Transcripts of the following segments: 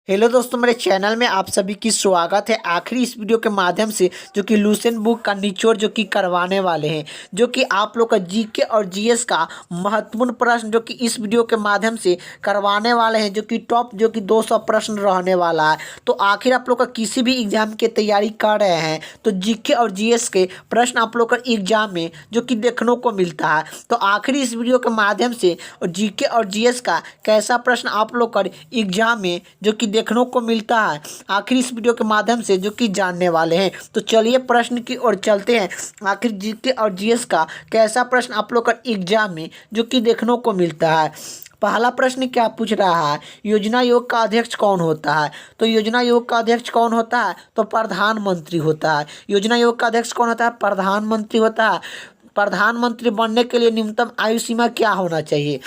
Hello दोस्तों, मेरे channel में आप सभी की स्वागत है। आखिरी इस वीडियो के माध्यम से जो कि लुसेंट बुक का निचोड़ जो कि करवाने वाले हैं, जो कि आप लोग का जीके और जीएस का महत्वपूर्ण प्रश्न जो कि इस वीडियो के माध्यम से करवाने वाले हैं, जो कि टॉप जो कि 200 प्रश्न रहने वाला है। तो आखिर आप लोग का किसी भी एग्जाम की तैयारी कर रहे हैं तो जीके और जीएस के प्रश्न आप लोग का एग्जाम में जो कि देखने को मिलता है। तो आखिरी इस वीडियो के माध्यम से जीके और जीएस का कैसा प्रश्न आप लोग का एग्जाम में जो कि देखने को मिलता है, आखिर इस वीडियो के माध्यम से जो कि जानने वाले हैं। तो चलिए प्रश्न की ओर चलते हैं। आखिर जीके और जीएस का कैसा प्रश्न आप लोग का एग्जाम में जो कि देखने को मिलता है। पहला प्रश्न क्या पूछ रहा है, योजना आयोग का अध्यक्ष कौन होता है। तो योजना आयोग का अध्यक्ष कौन होता है, तो प्रधानमंत्री होता है। योजना आयोग का अध्यक्ष कौन होता है, प्रधानमंत्री होता है। प्रधानमंत्री बनने के लिए न्यूनतम आयु सीमा क्या होना चाहिए।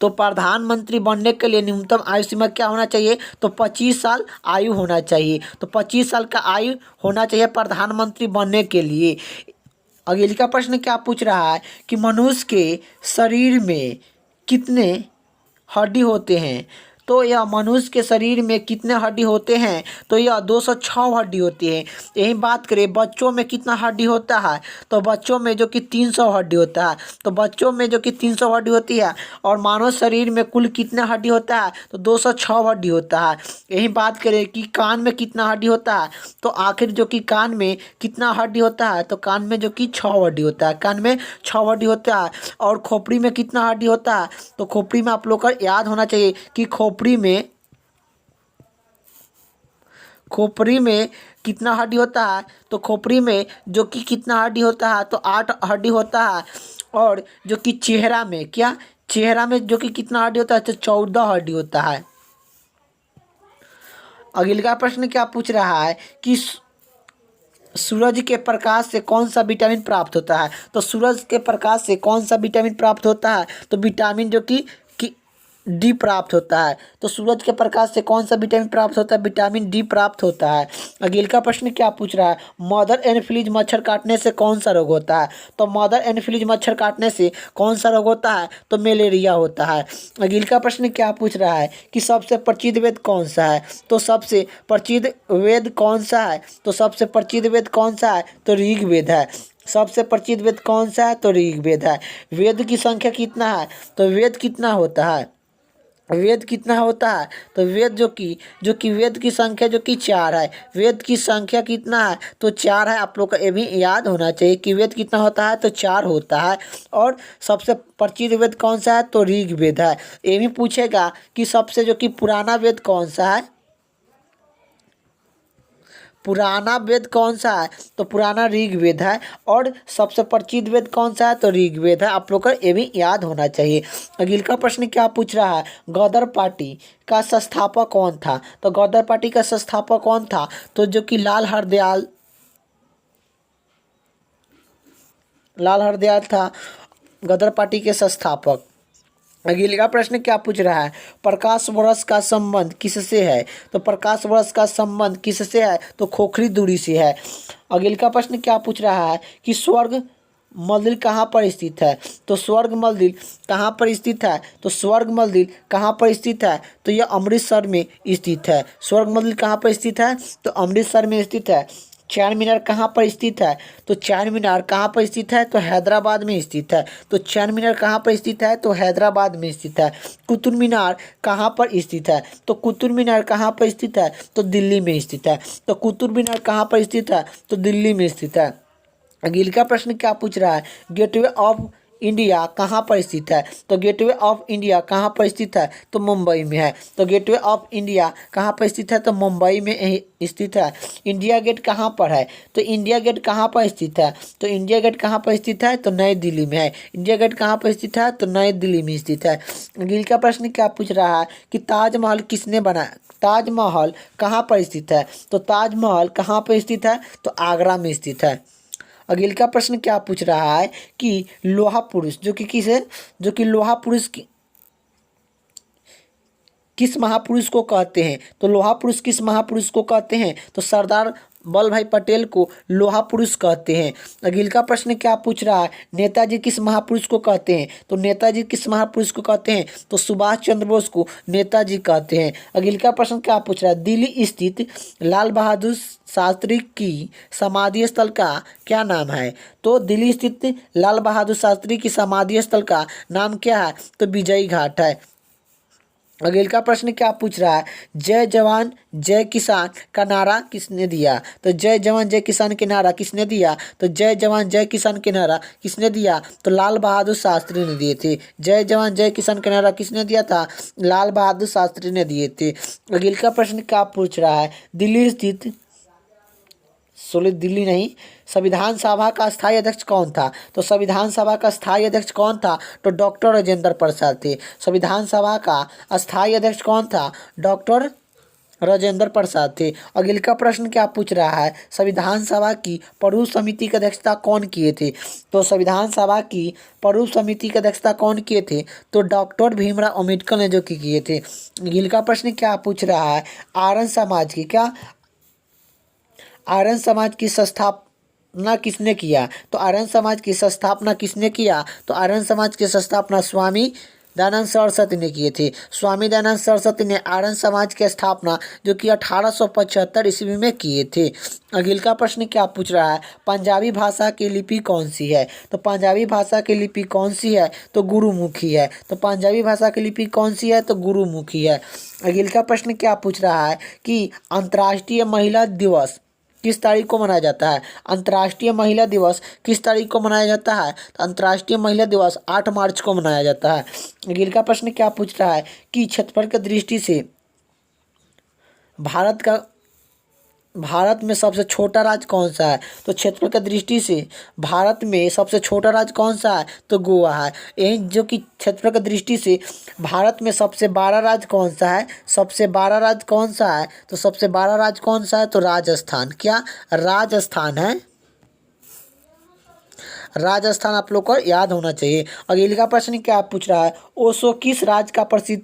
तो प्रधानमंत्री बनने के लिए न्यूनतम आयु सीमा क्या होना चाहिए, तो 25 साल आयु होना चाहिए। तो 25 साल का आयु होना चाहिए प्रधानमंत्री बनने के लिए। अगले का प्रश्न क्या पूछ रहा है कि मनुष्य के शरीर में कितने हड्डी होते हैं। तो यह मनुष्य के शरीर में कितने हड्डी होते हैं, तो यह 206 हड्डी होती है। यही बात करें बच्चों में कितना हड्डी होता है, तो बच्चों में जो कि 300 हड्डी होता है। तो बच्चों में जो कि 300 हड्डी होती है। और मानव शरीर में कुल कितना हड्डी होता है, तो 206 हड्डी होता है। यही बात करें कि कान में कितना हड्डी होता है, तो आखिर जो कि कान में कितना हड्डी होता है, तो कान में जो कि 6 हड्डी होता है। कान में 6 हड्डी होता है। और खोपड़ी में कितना हड्डी होता है, तो खोपड़ी में आप लोग का याद होना चाहिए कि खोपड़ी में कितना हड्डी होता है। तो खोपड़ी में जो कि कितना हड्डी होता है, तो 8 हड्डी होता है। और जो कि चेहरा में जो कि कितना हड्डी होता है, तो 14 हड्डी होता है। अगले का प्रश्न क्या पूछ रहा है कि सूरज के प्रकाश से कौन सा विटामिन प्राप्त होता है। तो सूरज के प्रकाश से कौन सा विटामिन प्राप्त होता है, तो विटामिन जो कि डी प्राप्त होता है। तो सूरज के प्रकाश से कौन सा विटामिन प्राप्त होता है, विटामिन डी प्राप्त होता है। अगले का प्रश्न क्या पूछ रहा है, मदर एनोफिलीज मच्छर काटने से कौन सा रोग होता है। तो मदर एनोफिलीज मच्छर काटने से कौन सा रोग होता है, तो मलेरिया होता है। अगले का प्रश्न क्या पूछ रहा है कि सबसे प्रचलित वेद कौन सा है। तो सबसे प्रचलित वेद कौन सा है, तो सबसे प्रचलित वेद कौन सा है, तो ऋग्वेद है। सबसे प्रचलित वेद कौन सा है, तो ऋग्वेद है। वेद की संख्या कितना है, तो वेद कितना होता है, वेद कितना होता है, तो वेद जो कि वेद की संख्या जो कि 4 है। वेद की संख्या कितना है, तो 4 है। आप लोग को ये भी याद होना चाहिए कि वेद कितना होता है, तो 4 होता है। और सबसे प्रचलित वेद कौन सा है, तो ऋग्वेद है। ये भी पूछेगा कि सबसे जो कि पुराना वेद कौन सा है, पुराना वेद कौन सा है, तो पुराना ऋग्वेद है। और सबसे प्रचलित वेद कौन सा है, तो ऋग्वेद है। आप लोग को ये भी याद होना चाहिए। अगले का प्रश्न क्या पूछ रहा है, गदर पार्टी का संस्थापक कौन था। तो गदर पार्टी का संस्थापक कौन था, तो जो कि लाल हरदयाल था गदर पार्टी के संस्थापक। अगले का प्रश्न क्या पूछ रहा है, प्रकाश वर्ष का संबंध किससे है। तो प्रकाश वर्ष का संबंध किससे है, तो खोखली दूरी से है। अगले का प्रश्न क्या पूछ रहा है कि स्वर्ग मंदिर कहाँ पर स्थित है। तो स्वर्ग मंदिर कहाँ पर स्थित है, तो स्वर्ग मंदिर कहाँ पर स्थित है, तो यह अमृतसर में स्थित है। स्वर्ग मंदिर कहाँ पर स्थित है, तो अमृतसर में स्थित है। चार मीनार कहाँ पर स्थित है, तो चार मीनार कहाँ पर स्थित है, तो हैदराबाद में स्थित है। तो चार मीनार कहाँ पर स्थित है, तो हैदराबाद में स्थित है। कुतुब मीनार कहाँ पर स्थित है, तो कुतुब मीनार कहाँ पर स्थित है, तो दिल्ली में स्थित है। तो कुतुब मीनार कहाँ पर स्थित है, तो दिल्ली में स्थित है। अगले का प्रश्न क्या पूछ रहा है, गेटवे ऑफ इंडिया कहाँ पर स्थित है। तो गेटवे ऑफ इंडिया कहाँ पर स्थित है, तो मुंबई में है। तो गेटवे ऑफ इंडिया कहाँ पर स्थित है, तो मुंबई में स्थित है। इंडिया गेट कहाँ पर है, तो इंडिया गेट कहाँ पर स्थित है, तो इंडिया गेट कहाँ पर स्थित है, तो नई दिल्ली में है। इंडिया गेट कहाँ पर स्थित है, तो नई दिल्ली में स्थित है। अगले का प्रश्न क्या पूछ रहा है कि ताजमहल किसने बनाया। ताजमहल कहाँ पर स्थित है, तो ताजमहल कहाँ पर स्थित है, तो आगरा में स्थित है। अगले का प्रश्न क्या पूछ रहा है कि लोहा पुरुष जो कि लोहा पुरुष किस महापुरुष को कहते हैं। तो लोहा पुरुष किस महापुरुष को कहते हैं, तो सरदार वल्लभ भाई पटेल को लोहा पुरुष कहते हैं। अगले का प्रश्न क्या पूछ रहा है, नेताजी किस महापुरुष को कहते हैं? तो नेताजी किस महापुरुष को कहते हैं? तो सुभाष चंद्र बोस को नेताजी कहते हैं। अगले का प्रश्न क्या पूछ रहा है, दिल्ली स्थित लाल बहादुर शास्त्री की समाधि स्थल का क्या नाम है? तो दिल्ली स्थित लाल बहादुर शास्त्री की समाधि स्थल का नाम क्या है? तो विजयी घाट है। अगले का प्रश्न क्या पूछ रहा है, जय जवान जय किसान का नारा किसने दिया? तो जय जवान जय किसान के नारा किसने दिया? तो जय जवान जय किसान के नारा किसने दिया? तो लाल बहादुर शास्त्री ने दिए थे। जय जवान जय किसान के नारा किसने दिया था? लाल बहादुर शास्त्री ने दिए थे। अगले का प्रश्न क्या पूछ रहा है, दिल्ली स्थित दिल्ली नहीं, संविधान सभा का स्थायी अध्यक्ष कौन था? तो संविधान सभा का स्थायी अध्यक्ष कौन था? तो डॉक्टर राजेंद्र प्रसाद थे। संविधान सभा का स्थायी अध्यक्ष कौन था? डॉक्टर राजेंद्र प्रसाद थे। अगले का प्रश्न क्या पूछ रहा है, संविधान सभा की परूप समिति की अध्यक्षता कौन किए थे? तो संविधान सभा की परूप समिति की अध्यक्षता कौन किए थे? तो डॉक्टर भीमराव अम्बेडकर ने जो कि किए थे। अगले का प्रश्न क्या पूछ रहा है, आर्य समाज की आर्यन समाज की स्थापना किसने किया? तो आर्यन समाज की स्थापना किसने किया? तो आर्यन समाज की स्थापना स्वामी दयानंद सरस्वती ने किए थे। स्वामी दयानंद सरस्वती ने आर्यन समाज की स्थापना जो कि 1875 ईस्वी में किए थे। अगले का प्रश्न क्या पूछ रहा है, पंजाबी भाषा की लिपि कौन सी है? तो पंजाबी भाषा की लिपि कौन सी है? तो गुरुमुखी है। तो पंजाबी भाषा की लिपि कौन सी है? तो गुरुमुखी है। अगले का प्रश्न क्या पूछ रहा है कि अंतर्राष्ट्रीय महिला दिवस किस तारीख को मनाया जाता है? अंतर्राष्ट्रीय महिला दिवस किस तारीख को मनाया जाता है? तो अंतर्राष्ट्रीय महिला दिवस 8 मार्च को मनाया जाता है। अगले का प्रश्न क्या पूछ रहा है कि क्षेत्रफल की दृष्टि से भारत में सबसे छोटा राज्य कौन सा है? तो क्षेत्रफल की दृष्टि से भारत में सबसे छोटा राज्य कौन सा है? तो गोवा है। यही जो कि क्षेत्रफल की दृष्टि से भारत में सबसे बड़ा राज्य कौन सा है? सबसे बड़ा राज्य कौन सा है? तो सबसे बड़ा राज्य कौन सा है? तो राजस्थान। क्या राजस्थान है? राजस्थान आप लोग को याद होना चाहिए। अगले का प्रश्न क्या पूछ रहा है, ओशो किस राज्य का प्रसिद्ध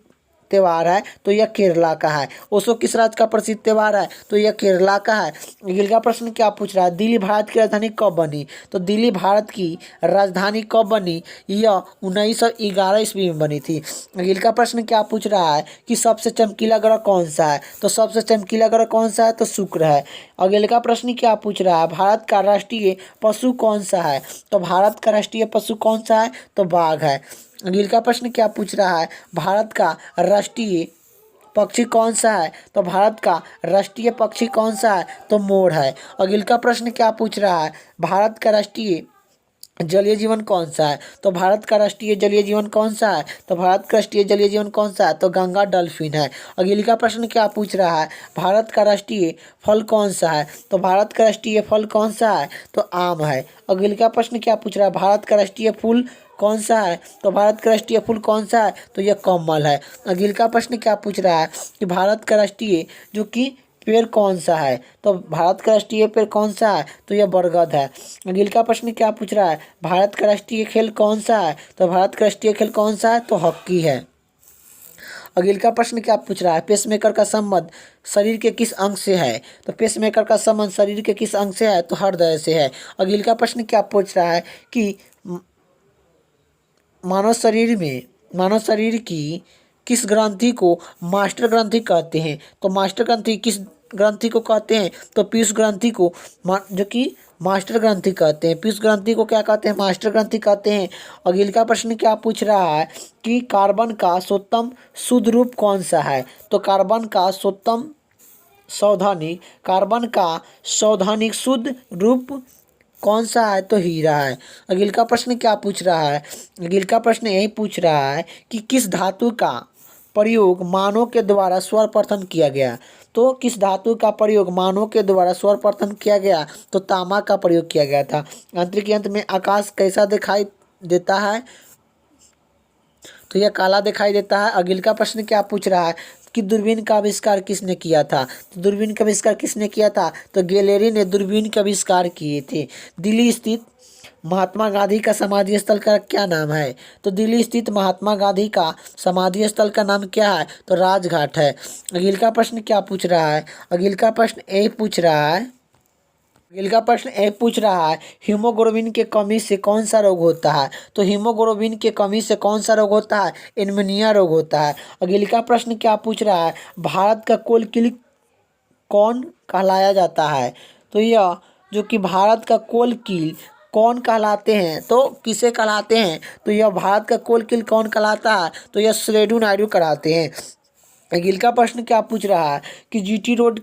त्यौहार है? तो यह केरला का है। ओशो किस राज्य का प्रसिद्ध त्यौहार है? तो यह केरला का है। अगले का प्रश्न क्या पूछ रहा है, दिल्ली भारत की राजधानी कब बनी? तो दिल्ली भारत की राजधानी कब बनी? यह 1911 ईस्वी में बनी थी। अगले का प्रश्न क्या पूछ रहा है कि सबसे चमकीला ग्रह कौन सा है? तो सबसे चमकीला ग्रह कौन सा है? तो शुक्र है। अगले का प्रश्न क्या पूछ रहा है, भारत का राष्ट्रीय पशु कौन सा है? तो भारत का राष्ट्रीय पशु कौन सा है? तो बाघ है। अगले का प्रश्न क्या पूछ रहा है, भारत का राष्ट्रीय पक्षी कौन सा है? तो भारत का राष्ट्रीय पक्षी कौन सा है? तो मोर है। अगले का प्रश्न क्या पूछ रहा है, भारत का राष्ट्रीय जलीय जीवन कौन सा है? तो भारत का राष्ट्रीय जलीय जीवन कौन सा है? तो भारत का राष्ट्रीय जलीय जीवन कौन सा है? तो गंगा डॉल्फिन है। अगले का प्रश्न क्या पूछ रहा है, भारत का राष्ट्रीय फल कौन सा है? तो भारत का राष्ट्रीय फल कौन सा है? तो आम है। अगले का प्रश्न क्या पूछ रहा है, भारत का राष्ट्रीय फूल कौन सा है? तो भारत का राष्ट्रीय फूल कौन सा है? तो यह कमल है। अगले का प्रश्न क्या पूछ रहा है कि भारत का राष्ट्रीय जो कि पेड़ कौन सा है? तो भारत का राष्ट्रीय पेड़ कौन सा है? तो यह बरगद है। अगले का प्रश्न क्या पूछ रहा है, भारत का राष्ट्रीय खेल कौन सा है? तो भारत का राष्ट्रीय खेल कौन सा है? तो हॉकी है। अगले का प्रश्न क्या पूछ रहा है, पेसमेकर का संबंध शरीर के किस अंग से है? तो पेसमेकर का संबंध शरीर के किस अंग से है? तो हृदय से है। अगले का प्रश्न क्या पूछ रहा है कि मानव शरीर की किस ग्रंथि को मास्टर ग्रंथि कहते हैं? तो मास्टर ग्रंथि किस ग्रंथि को कहते हैं? तो पीयूष ग्रंथि को जो कि मास्टर ग्रंथि कहते हैं। पीयूष ग्रंथि को क्या कहते हैं? मास्टर ग्रंथि कहते हैं। अगले का प्रश्न क्या पूछ रहा है कि कार्बन का सर्वोत्तम शुद्ध रूप कौन सा है? तो कार्बन का सौधानिक शुद्ध रूप कौन सा है? तो हीरा है। अगले का प्रश्न क्या पूछ रहा है, अगले का प्रश्न यही पूछ रहा है कि किस धातु का प्रयोग मानव के द्वारा सर्वप्रथम किया गया? तो किस धातु का प्रयोग मानव के द्वारा सर्वप्रथम किया गया? तो तांबा का प्रयोग किया गया था। अंतरिक्ष यंत्र में आकाश कैसा दिखाई देता है? तो यह काला दिखाई देता है। अगले का प्रश्न क्या पूछ रहा है कि दूरबीन का आविष्कार किसने किया था? तो दूरबीन का आविष्कार किसने किया था? तो गैलेरी ने दूरबीन का आविष्कार किए थे। दिल्ली स्थित महात्मा गांधी का समाधि स्थल का क्या नाम है? तो दिल्ली स्थित महात्मा गांधी का समाधि स्थल का नाम क्या है? तो राजघाट है। अगले का प्रश्न क्या पूछ रहा है, अगले का प्रश्न यही पूछ रहा है अगले का प्रश्न एक पूछ रहा है, हीमोग्लोबिन के कमी से कौन सा रोग होता है? तो हीमोग्लोबिन के कमी से कौन सा रोग होता है? एनीमिया रोग होता है। अगले का प्रश्न क्या पूछ रहा है, भारत का कोल किल कौन कहलाया जाता है? तो यह जो कि भारत का कोल किल कौन कहलाते हैं, तो किसे कहलाते हैं? तो यह भारत का कोल किल कौन कहलाता है? तो यह सेरेडू नायडू कहलाते हैं। अगले का प्रश्न क्या पूछ रहा है कि जीटी रोड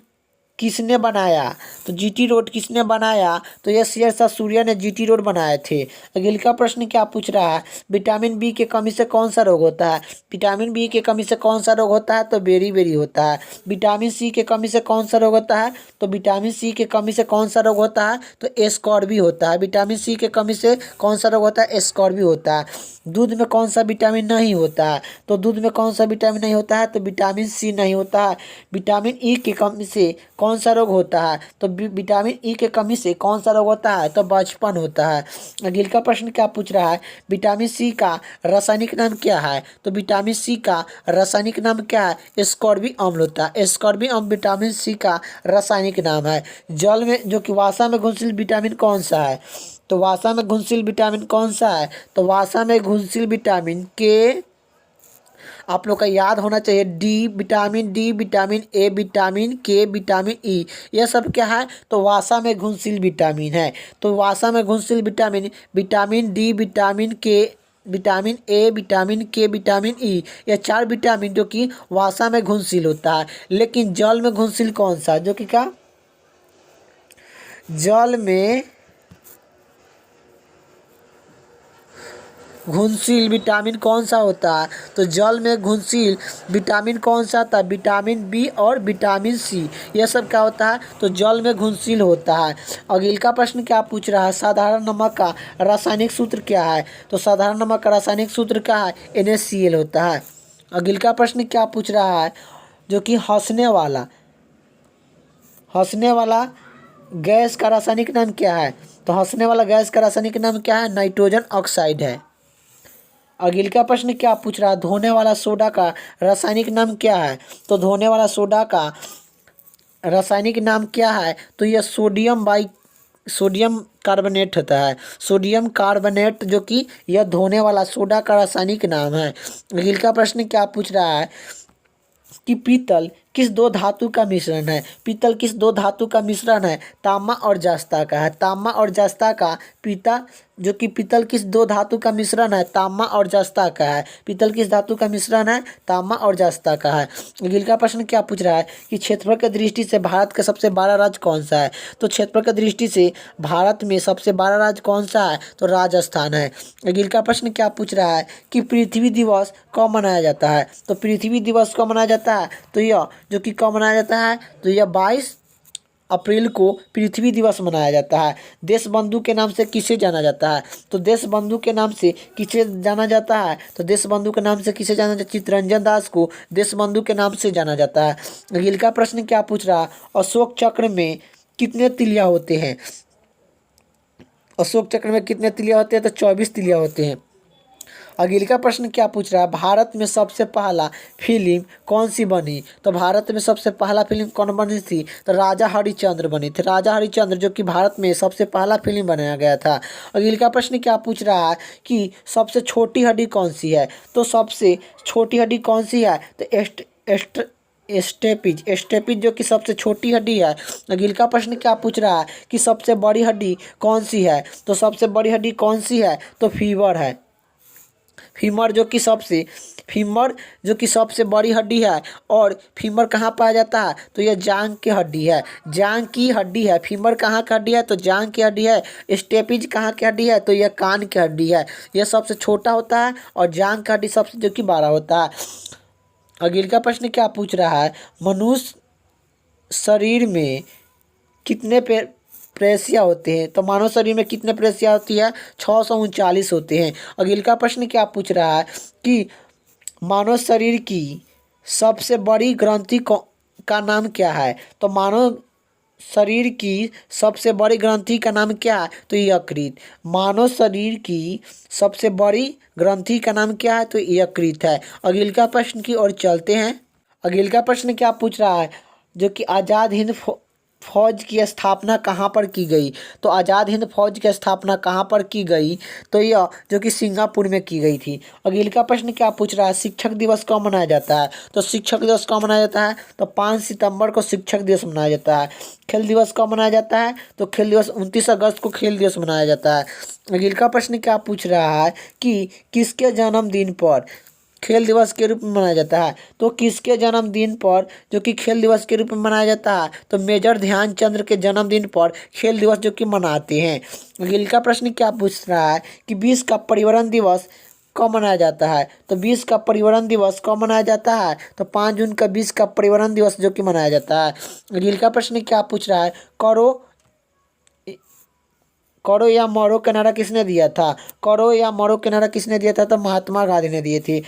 किसने बनाया? तो जीटी रोड किसने बनाया? तो यह शेरशाह सूर्य ने जीटी रोड बनाए थे। अगले का प्रश्न क्या पूछ रहा है, विटामिन बी के कमी से कौन सा रोग होता है? विटामिन बी के कमी से कौन सा रोग होता है? तो बेरी होता है। विटामिन सी के कमी से कौन सा रोग होता है? तो विटामिन सी के कमी से कौन सा रोग होता है? तो एस्कॉर्बी होता है। विटामिन सी के कमी से कौन सा रोग होता है? एस्कॉर्बी होता है। दूध में कौन सा विटामिन नहीं होता है? तो दूध में कौन सा विटामिन नहीं होता है? तो विटामिन सी नहीं होता है। विटामिन ई की कमी से कौन सा रोग होता है? तो विटामिन ई के कमी से कौन सा रोग होता है? तो बचपन होता है। अगले का प्रश्न क्या पूछ रहा है, विटामिन सी का रासायनिक नाम क्या है? तो विटामिन सी का रासायनिक नाम क्या है? एस्कॉर्बिक अम्ल होता है। एस्कॉर्बिक अम्ल विटामिन सी का रासायनिक नाम है। जल में जो कि वासा में घुलनशील विटामिन कौन सा है? तो वासा में घुलनशील विटामिन कौन सा है? तो वासा में घुलनशील विटामिन के आप लोग का याद होना चाहिए, डी, विटामिन ए, विटामिन के, विटामिन ई, यह सब क्या है? तो वासा में घुलनशील विटामिन है। तो वासा में घुलनशील विटामिन विटामिन डी, विटामिन के, विटामिन ए, विटामिन के, विटामिन ई, यह चार विटामिन जो कि वासा में घुलनशील होता है। लेकिन जल में घुलनशील कौन सा, जो कि क्या जल में घुलनशील विटामिन कौन सा होता है? तो जल में घुलनशील विटामिन कौन सा था? विटामिन बी और विटामिन सी, यह सब क्या होता है? तो जल में घुलनशील होता है। अगले का प्रश्न क्या पूछ रहा है, साधारण नमक का रासायनिक सूत्र क्या है? तो साधारण नमक का रासायनिक सूत्र क्या है? NaCl होता है। अगले का प्रश्न क्या पूछ रहा है, जो कि हंसने वाला गैस का रासायनिक नाम क्या है? तो हंसने वाला गैस का रासायनिक नाम क्या है? नाइट्रोजन ऑक्साइड है। अगले का प्रश्न क्या पूछ रहा है, धोने वाला सोडा का रासायनिक नाम क्या है? तो धोने वाला सोडा का रासायनिक नाम क्या है? तो यह सोडियम कार्बोनेट होता है। सोडियम कार्बोनेट जो कि यह धोने वाला सोडा का रासायनिक नाम है। अगले का प्रश्न क्या पूछ रहा है कि पीतल किस दो धातु का मिश्रण है? पीतल किस दो धातु का मिश्रण है? तांबा और जस्ता का है। तांबा और जस्ता का पीतल किस दो धातु का मिश्रण है? तांबा और जस्ता का है। पीतल किस धातु का मिश्रण है? तांबा और जस्ता का है। अगले का प्रश्न क्या पूछ रहा है कि क्षेत्रफल की दृष्टि से भारत का सबसे बड़ा राज्य कौन सा है? तो क्षेत्रफल की दृष्टि से भारत में सबसे बड़ा राज्य कौन सा है? तो राजस्थान है। अगले का प्रश्न क्या पूछ रहा है कि पृथ्वी दिवस कब मनाया जाता है? तो पृथ्वी दिवस कब मनाया जाता है? तो यह जो कि कब मनाया जाता है? तो यह 22 अप्रैल को पृथ्वी दिवस मनाया जाता है। देश बंधु के नाम से किसे जाना जाता है? तो देश बंधु के नाम से किसे जाना जाता है? तो देश बंधु के नाम से किसे जाना जाता है? चित्तरंजन दास को देश बंधु के नाम से जाना जाता है। अगले का प्रश्न क्या पूछ रहा है, अशोक चक्र में कितने तिलिया होते हैं? अशोक चक्र में कितने तिलिया होते हैं? तो 24 तिलिया होते हैं। अगले का प्रश्न क्या पूछ रहा है, भारत में सबसे पहला फिल्म कौन सी बनी? तो भारत में सबसे पहला फिल्म कौन बनी थी? तो राजा हरिश्चंद्र बनी थी। राजा हरिश्चंद्र जो कि भारत में सबसे पहला फिल्म बनाया गया था। अगले का प्रश्न क्या पूछ रहा है कि सबसे छोटी हड्डी कौन सी है? तो सबसे छोटी हड्डी कौन सी है? तो स्टेपिज जो कि सबसे छोटी हड्डी है। अगले का प्रश्न क्या पूछ रहा है कि सबसे बड़ी हड्डी कौन सी है? तो सबसे बड़ी हड्डी कौन सी है? तो फीवर है। फीमर जो कि सबसे बड़ी हड्डी है। और फीमर कहाँ पाया जाता है? तो यह जांग की हड्डी है। जांग की हड्डी है। फीमर कहाँ की हड्डी है? तो जांग की हड्डी है। स्टेपिज कहाँ की हड्डी है? तो यह कान की हड्डी है। यह सबसे छोटा होता है और जांग की हड्डी सबसे जो कि बड़ा होता है। अगले का प्रश्न क्या पूछ रहा है, मनुष्य शरीर में कितने पेशियाँ होते हैं? तो मानव शरीर में कितने पेशियाँ होती है? 639 होते हैं। अगले का प्रश्न क्या पूछ रहा है कि मानव शरीर की सबसे बड़ी ग्रंथि का नाम क्या है? तो मानव शरीर की सबसे बड़ी ग्रंथि का नाम क्या है? तो यकृत। मानव शरीर की सबसे बड़ी ग्रंथि का नाम क्या है? तो यकृत है। अगले का प्रश्न की ओर चलते हैं। अगले का प्रश्न क्या पूछ रहा है, जो कि आज़ाद हिंद फौज की स्थापना कहाँ पर की गई? तो आज़ाद हिंद फौज की स्थापना कहाँ पर की गई? तो यह जो कि सिंगापुर में की गई थी। अगले का प्रश्न क्या पूछ रहा है, शिक्षक दिवस कब मनाया जाता है? तो शिक्षक दिवस कब मनाया जाता है? तो 5 सितंबर को शिक्षक दिवस मनाया जाता है। खेल दिवस कब मनाया जाता है? तो खेल दिवस 29 अगस्त को खेल दिवस मनाया जाता है। अगले का प्रश्न क्या पूछ रहा है कि किसके जन्मदिन पर खेल दिवस के रूप में मनाया जाता है? तो किसके जन्मदिन पर जो कि खेल दिवस के रूप में मनाया जाता है? तो मेजर ध्यानचंद्र के जन्मदिन पर खेल दिवस जो कि मनाते हैं। अगले का प्रश्न क्या पूछ रहा है कि 20 का पर्यावरण दिवस कब मनाया जाता है? तो 20 का पर्यावरण दिवस कब मनाया जाता है? तो 5 जून का 20 का पर्यावरण दिवस जो कि मनाया जाता है। अगले का प्रश्न क्या पूछ रहा है, करो करो या मरो के नारा किसने दिया था? करो या मरो के नारा किसने दिया था? तो महात्मा गांधी ने दिए थे।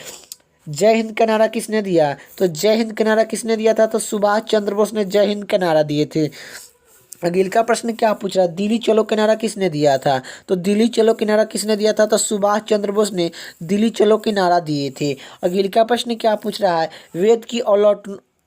जय हिंद का नारा किसने दिया? तो जय हिंद का नारा किसने दिया था? तो सुभाष चंद्र बोस ने जय हिंद का नारा दिए थे। अगले का प्रश्न क्या पूछ रहा है, दिल्ली चलो के नारा किसने दिया था? तो दिल्ली चलो के नारा किसने दिया था? तो सुभाष चंद्र बोस ने दिल्ली चलो के नारा दिए थे। अगले का प्रश्न क्या पूछ रहा है, वेद की और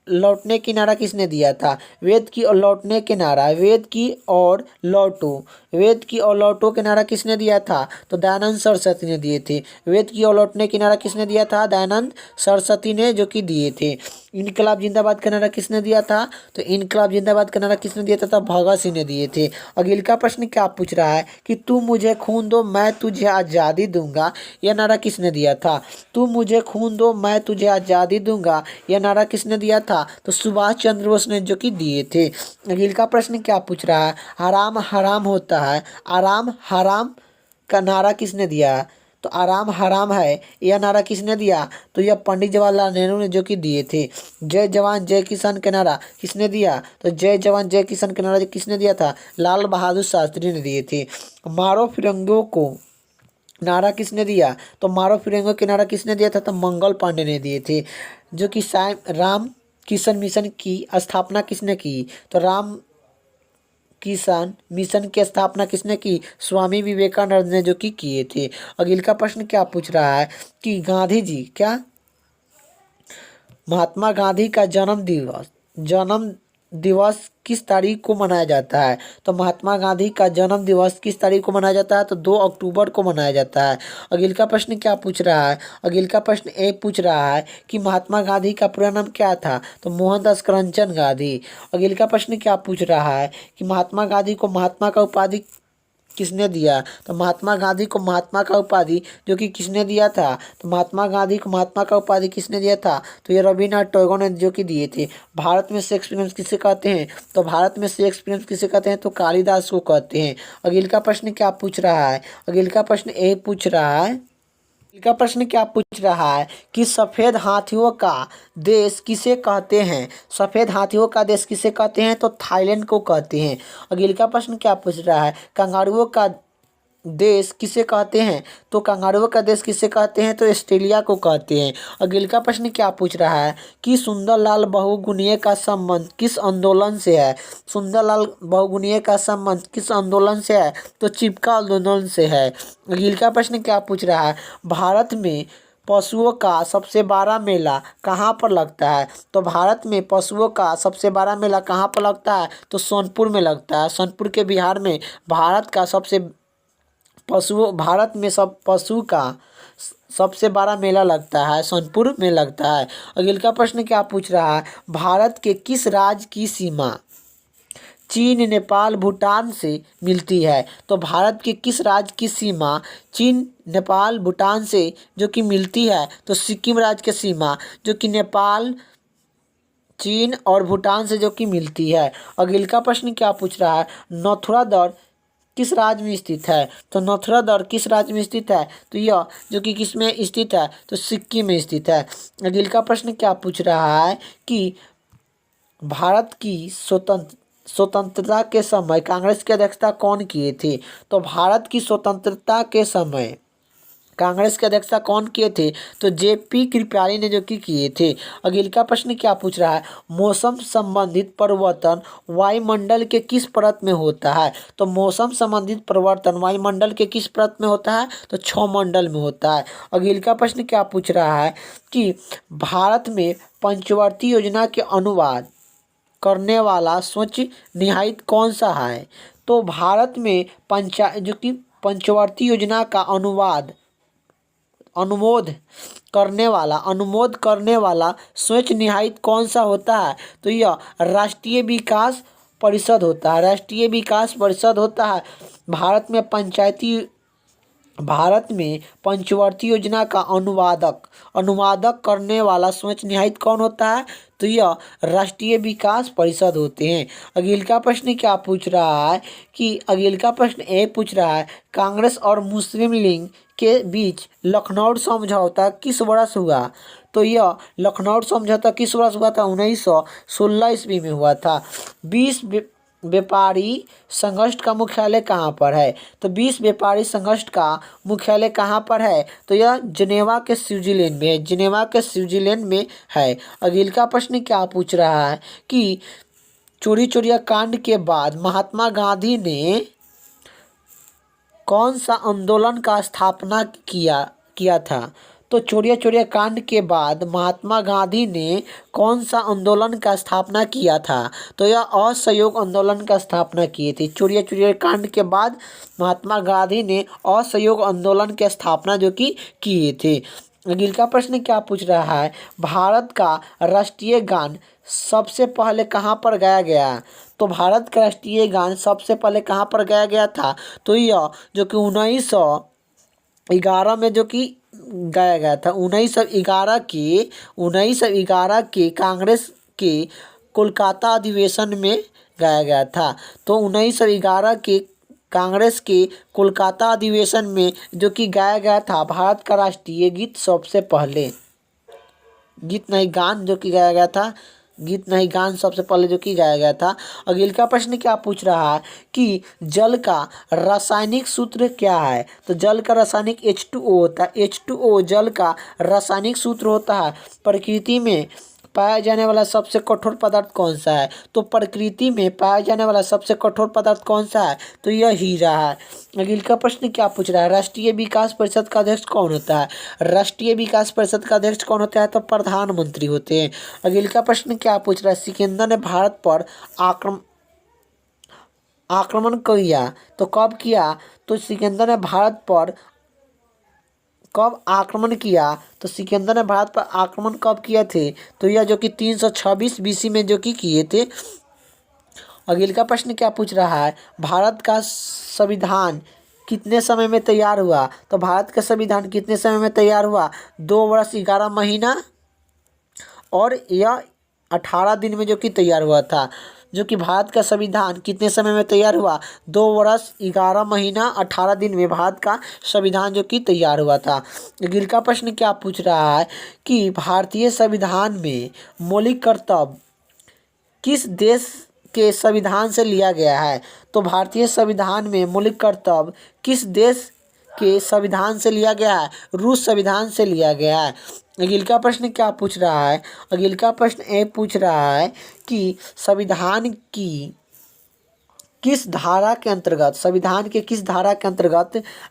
लौटने की नारा किसने दिया था? वेद की और लौटने के नारा, वेद की और लौटो, वेद की और लौटो के नारा किसने दिया था? तो दयानंद सरस्वती ने दिए थे। वेद की और लौटने की नारा किसने दिया था? दयानंद सरस्वती ने जो कि दिए थे। इनकलाब जिंदाबाद का नारा किसने दिया था? तो इनकलाब जिंदाबाद का नारा किसने दिया था? तो भगत सिंह ने दिए थे। अगले का प्रश्न क्या पूछ रहा है कि तू मुझे खून दो मैं तुझे आज़ादी दूंगा, यह नारा किसने दिया था? तू मुझे खून दो मैं तुझे आज़ादी दूंगा, यह नारा किसने दिया था? तो सुभाष चंद्र बोस ने जो कि दिए थे। अगले का प्रश्न क्या पूछ रहा है, आराम हराम होता है, आराम हराम का नारा किसने दिया? तो आराम हराम है, यह नारा किसने दिया? तो यह पंडित जवाहरलाल नेहरू ने जो कि दिए थे। जय जवान जय किसान का नारा किसने दिया? तो जय जवान जय किसान का नारा किसने दिया था? लाल बहादुर शास्त्री ने दिए थे। मारो फिरंगियों को नारा किसने दिया? तो मारो फिरंगियों के नारा किसने दिया था? तो मंगल पांडे ने दिए थे। जो कि राम किशन मिशन की स्थापना किसने की? तो राम किसान मिशन की स्थापना किसने की? स्वामी विवेकानंद ने जो कि किए थे। अगले का प्रश्न क्या पूछ रहा है कि गांधी जी क्या महात्मा गांधी का जन्म दिवस किस तारीख को मनाया जाता है? तो महात्मा गांधी का जन्म दिवस किस तारीख को मनाया जाता है? तो 2 अक्टूबर को मनाया जाता है। अगले का प्रश्न क्या पूछ रहा है? अगले का प्रश्न ये पूछ रहा है कि महात्मा गांधी का पूरा नाम क्या था? तो मोहनदास करमचंद गांधी। अगले का प्रश्न क्या पूछ रहा है कि महात्मा गांधी को महात्मा का उपाधि किसने दिया? तो महात्मा गांधी को महात्मा का उपाधि जो कि किसने दिया था? तो महात्मा गांधी को महात्मा का उपाधि किसने दिया था? तो ये रविन्द्रनाथ टैगोर ने जो कि दिए थे। भारत में शेक्सपियर किसे कहते हैं? तो भारत में शेक्सपियर किसे कहते हैं? तो कालिदास को कहते हैं। अगले का प्रश्न क्या पूछ रहा है? अगले का प्रश्न ये पूछ रहा है, का प्रश्न क्या पूछ रहा है कि सफेद हाथियों का देश किसे कहते हैं? सफेद हाथियों का देश किसे कहते हैं? तो थाईलैंड को कहते हैं। अगले का प्रश्न क्या पूछ रहा है, कंगारुओं का देश किसे कहते हैं? तो कंगारुओं का देश किसे कहते हैं? तो ऑस्ट्रेलिया को कहते हैं। अगले का प्रश्न क्या पूछ रहा है कि सुंदरलाल बहुगुणीय का संबंध किस आंदोलन से है? सुंदरलाल बहुगुणीय का संबंध किस आंदोलन से है? तो चिपका आंदोलन से है। अगले का प्रश्न क्या पूछ रहा है, भारत में पशुओं का सबसे बड़ा मेला कहाँ पर लगता है? तो भारत में पशुओं का सबसे बड़ा मेला कहाँ पर लगता है? तो सोनपुर में लगता है। सोनपुर के बिहार में भारत में सब पशु का सबसे बड़ा मेला लगता है, सोनपुर में लगता है। अगले का प्रश्न क्या पूछ रहा है, भारत के किस राज्य की सीमा चीन नेपाल भूटान से मिलती है? तो भारत के किस राज्य की सीमा चीन नेपाल भूटान से जो कि मिलती है? तो सिक्किम राज्य की सीमा जो कि नेपाल चीन और भूटान से जो कि मिलती है। अगले का प्रश्न क्या पूछ रहा है, नथुरा दर किस राज्य में स्थित है? तो नथुरा दर किस राज्य में स्थित है? तो यह जो कि किस में स्थित है? तो सिक्किम में स्थित है। अगले का प्रश्न क्या पूछ रहा है कि भारत की स्वतंत्रता के समय कांग्रेस की अध्यक्षता कौन किए थे? तो भारत की स्वतंत्रता के समय कांग्रेस के अध्यक्षता कौन किए थे? तो जेपी कृपलानी ने जो कि किए थे। अगले का प्रश्न क्या पूछ रहा है, मौसम संबंधित परिवर्तन वायुमंडल के किस परत में होता है? तो मौसम संबंधित परिवर्तन वायुमंडल के किस परत में होता है? तो 6 मंडल में होता है। अगले का प्रश्न क्या पूछ रहा है कि भारत में पंचवर्ती योजना के अनुवाद करने वाला स्वच्छ निहित कौन सा है? तो भारत में जो कि पंचवर्ती योजना का अनुमोद करने वाला स्वच्छ निहित कौन सा होता है? तो यह राष्ट्रीय विकास परिषद होता है। राष्ट्रीय विकास परिषद होता है। भारत में पंचवर्ती योजना का अनुवादक करने वाला स्वच्छ निहित कौन होता है? तो यह राष्ट्रीय विकास परिषद होते हैं। अगला प्रश्न क्या पूछ रहा है कि अगला प्रश्न ये पूछ रहा है, कांग्रेस और मुस्लिम लीग के बीच लखनऊ समझौता किस वर्ष हुआ? तो यह लखनऊ समझौता किस वर्ष हुआ था? 1916 ईस्वी में हुआ था। 20 व्यापारी संघर्ष का मुख्यालय कहाँ पर है? तो 20 व्यापारी संघर्ष का मुख्यालय कहाँ पर है? तो यह जिनेवा के स्विट्जरलैंड में है। अगला प्रश्न क्या पूछ रहा है कि चोरी चोरिया कांड के बाद महात्मा गांधी ने कौन सा आंदोलन का स्थापना किया था? तो चोरिया कांड के बाद महात्मा गांधी ने कौन सा आंदोलन का स्थापना किया था? तो यह असहयोग आंदोलन का स्थापना किए थे। चोरिया कांड के बाद महात्मा गांधी ने असहयोग आंदोलन की स्थापना जो कि किए थे। अगला प्रश्न क्या पूछ रहा है, भारत का राष्ट्रीय गान सबसे पहले कहाँ पर गाया गया? तो भारत का राष्ट्रीय गान सबसे पहले कहाँ पर गाया गया था? तो यह जो कि 1911 में जो कि गाया गया था। 1911 के कांग्रेस के कोलकाता अधिवेशन में गाया गया था। तो 1911 के कांग्रेस के कोलकाता अधिवेशन में जो कि गाया गया था भारत का राष्ट्रीय गीत सबसे पहले। गान सबसे पहले जो कि गाया गया था। अगला प्रश्न क्या पूछ रहा है कि जल का रासायनिक सूत्र क्या है? तो जल का रासायनिक H2O होता है। H2O जल का रासायनिक सूत्र होता है। प्रकृति में पाया जाने वाला सबसे कठोर पदार्थ कौन सा है? तो प्रकृति में पाया जाने वाला सबसे कठोर पदार्थ कौन सा है? तो यह हीरा है। अगला प्रश्न क्या पूछ रहा है, राष्ट्रीय विकास परिषद का अध्यक्ष कौन होता है? राष्ट्रीय विकास परिषद का अध्यक्ष कौन होता है? तो प्रधानमंत्री होते हैं। अगला प्रश्न क्या पूछ रहा है, सिकंदर ने भारत पर आक्रमण किया तो कब किया? तो सिकंदर ने भारत पर कब आक्रमण किया? तो सिकंदर ने भारत पर आक्रमण कब किए थे? तो यह जो कि 326 BC में जो कि किए थे। अगला प्रश्न क्या पूछ रहा है, भारत का संविधान कितने समय में तैयार हुआ? तो भारत का संविधान कितने समय में तैयार हुआ? 2 वर्ष 11 महीना और यह 18 दिन में जो कि तैयार हुआ था। जो कि भारत का संविधान कितने समय में तैयार हुआ? 2 वर्ष 11 महीना 18 दिन में भारत का संविधान जो कि तैयार हुआ था। अगला प्रश्न क्या पूछ रहा है कि भारतीय संविधान में मौलिक कर्तव्य किस देश के संविधान से लिया गया है? तो भारतीय संविधान में मौलिक कर्तव्य किस देश के संविधान से लिया गया है? रूस संविधान से लिया गया है। अगला प्रश्न क्या पूछ रहा है, अगला प्रश्न ये पूछ रहा है कि संविधान की किस धारा के अंतर्गत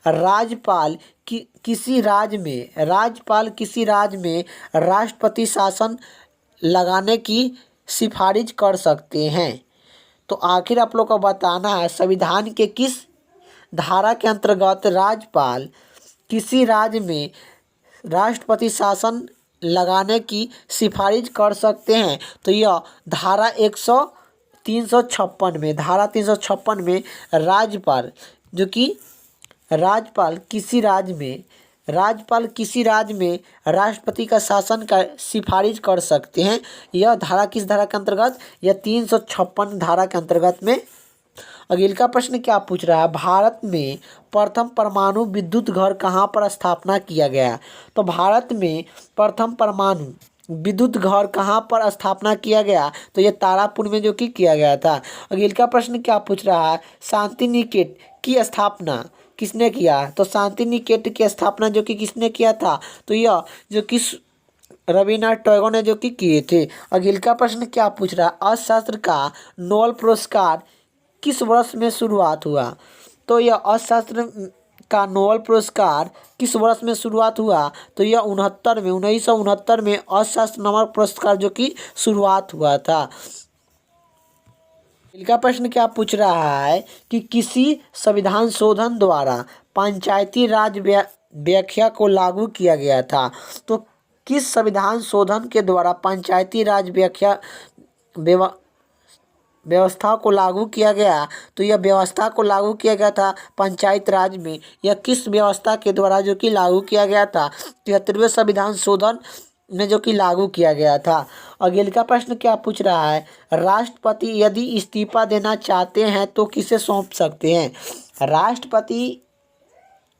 राज्यपाल किसी राज्य में राष्ट्रपति शासन लगाने की सिफारिश कर सकते हैं? तो आखिर आप लोग को बताना है संविधान के किस धारा के अंतर्गत राज्यपाल किसी राज्य में राष्ट्रपति शासन लगाने की सिफारिश कर सकते हैं? तो यह धारा 356 में राज्यपाल किसी राज्य में राष्ट्रपति का शासन का सिफारिश कर सकते हैं। यह धारा किस धारा के अंतर्गत? यह 356 धारा के अंतर्गत में। अगला प्रश्न क्या पूछ रहा है, भारत में प्रथम परमाणु विद्युत घर कहाँ पर स्थापना किया गया? तो भारत में प्रथम परमाणु विद्युत घर कहाँ पर स्थापना किया गया? तो यह तारापुर में जो कि किया गया था। अगला प्रश्न क्या पूछ रहा है, शांति निकेतन की स्थापना किसने किया? तो शांति निकेतन की स्थापना जो कि किसने किया था? तो यह जो कि रविन्द्रनाथ टैगोर ने जो कि किए थे। अगला प्रश्न क्या पूछ रहा है, अर्थशास्त्र का नोबेल पुरस्कार किस वर्ष में शुरुआत हुआ? तो यह अर्थशास्त्र का नोबेल पुरस्कार किस वर्ष में शुरुआत हुआ? तो यह 1969 में अर्थशास्त्र नोबेल पुरस्कार जो कि शुरुआत हुआ था। इनका प्रश्न क्या पूछ रहा है कि किसी संविधान शोधन द्वारा पंचायती राज व्याख्या को लागू किया गया था। तो किस संविधान शोधन के द्वारा पंचायती राज व्याख्या व्यवस्था को लागू किया गया? तो यह व्यवस्था को लागू किया गया था पंचायत राज में। यह किस व्यवस्था के द्वारा जो कि लागू किया गया था? 73वें संविधान शोधन में जो कि लागू किया गया था। अगले का प्रश्न क्या पूछ रहा है? राष्ट्रपति यदि इस्तीफा देना चाहते हैं तो किसे सौंप सकते हैं? राष्ट्रपति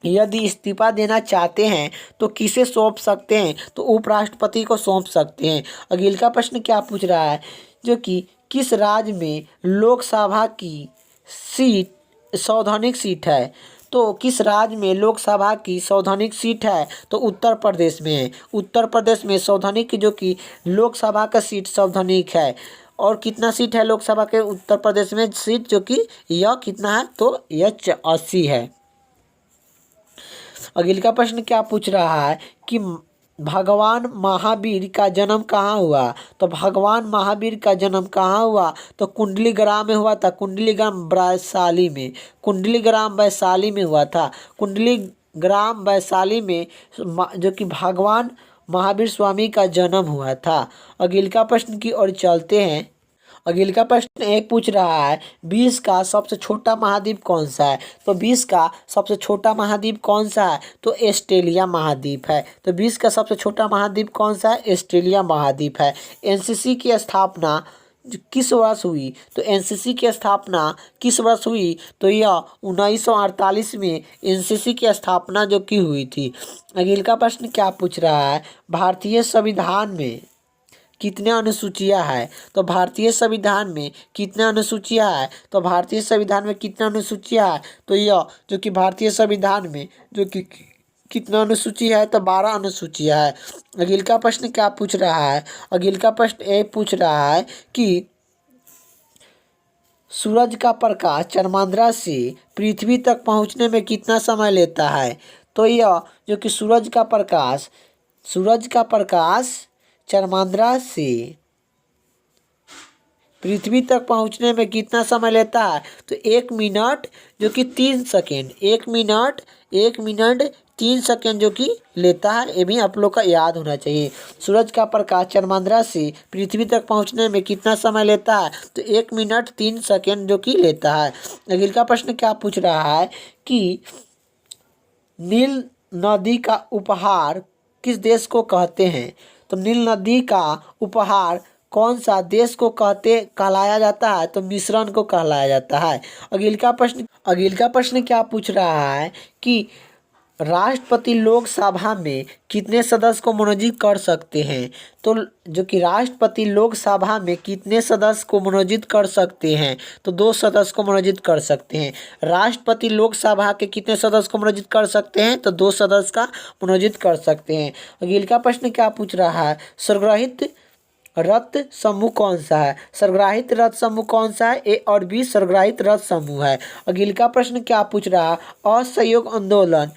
यदि इस्तीफा देना चाहते हैं तो किसे सौंप सकते हैं? तो उपराष्ट्रपति को सौंप सकते हैं। अगले का प्रश्न क्या पूछ रहा है? जो कि किस राज्य में लोकसभा की सीट संवैधानिक सीट है? तो किस राज्य में लोकसभा की संवैधानिक सीट है? तो उत्तर प्रदेश में है। उत्तर प्रदेश में संवैधानिक जो कि लोकसभा का सीट संवैधानिक है। और कितना सीट है लोकसभा के उत्तर प्रदेश में सीट? जो कि यह कितना है? तो यह 80 है। अगले का प्रश्न क्या पूछ रहा है कि भगवान महावीर का जन्म कहाँ हुआ? तो भगवान महावीर का जन्म कहाँ हुआ? तो कुंडलीग्राम में हुआ था। कुंडलीग्राम वैशाली में। कुंडलीग्राम वैशाली में हुआ था। कुंडलीग्राम वैशाली में जो कि भगवान महावीर स्वामी का जन्म हुआ था। अगले का प्रश्न की ओर चलते हैं। अगले का प्रश्न एक पूछ रहा है, विश्व का सबसे छोटा महाद्वीप कौन सा है? तो विश्व का सबसे छोटा महाद्वीप कौन सा है? तो ऑस्ट्रेलिया महाद्वीप है। तो विश्व का सबसे छोटा महाद्वीप कौन सा है? ऑस्ट्रेलिया महाद्वीप है। एनसीसी की स्थापना किस वर्ष हुई? तो एनसीसी की स्थापना किस वर्ष हुई? तो यह 1948 में एनसीसी की स्थापना जो की हुई थी। अगले का प्रश्न क्या पूछ रहा है? भारतीय संविधान में कितने अनुसूचियां हैं? तो भारतीय संविधान में कितने अनुसूचियां हैं? तो भारतीय संविधान में कितने अनुसूचियां हैं? तो यह जो कि भारतीय संविधान में जो कि कितना अनुसूची है? तो 12 अनुसूचियां है। अगले का प्रश्न क्या पूछ रहा है? अगले का प्रश्न ये पूछ रहा है कि सूरज का प्रकाश चंद्रमा से पृथ्वी तक पहुंचने में कितना समय लेता है? तो यह जो कि सूरज का प्रकाश चंद्रमा से पृथ्वी तक पहुंचने में कितना समय लेता है? तो 1 मिनट जो कि 3 सेकेंड। 1 मिनट 3 सेकेंड जो कि लेता है। ये भी आप लोग का याद होना चाहिए। सूरज का प्रकाश चंद्रमा से पृथ्वी तक पहुंचने में कितना समय लेता है? तो 1 मिनट 3 सेकेंड जो कि लेता है। अगले का प्रश्न क्या पूछ रहा है कि नील नदी का उपहार किस देश को कहते हैं? तो नील नदी का उपहार कौन सा देश को कहलाया जाता है? तो मिस्र को कहलाया जाता है। अगले का प्रश्न क्या पूछ रहा है कि राष्ट्रपति लोकसभा में कितने सदस्य को मनोनीत कर सकते हैं? तो जो कि राष्ट्रपति लोकसभा में कितने सदस्य को मनोनीत कर सकते हैं? तो 2 सदस्य को मनोनीत कर सकते हैं। राष्ट्रपति लोकसभा के कितने सदस्य को मनोनीत कर सकते हैं? तो 2 सदस्य का मनोनीत कर सकते हैं। अगले का प्रश्न क्या पूछ रहा है? स्वर्गरहित रथ समूह कौन सा है? स्वर्गरहित रथ समूह कौन सा है? ए और बी स्वर्गरहित रथ समूह है। अगले का प्रश्न क्या पूछ रहा है? असहयोग आंदोलन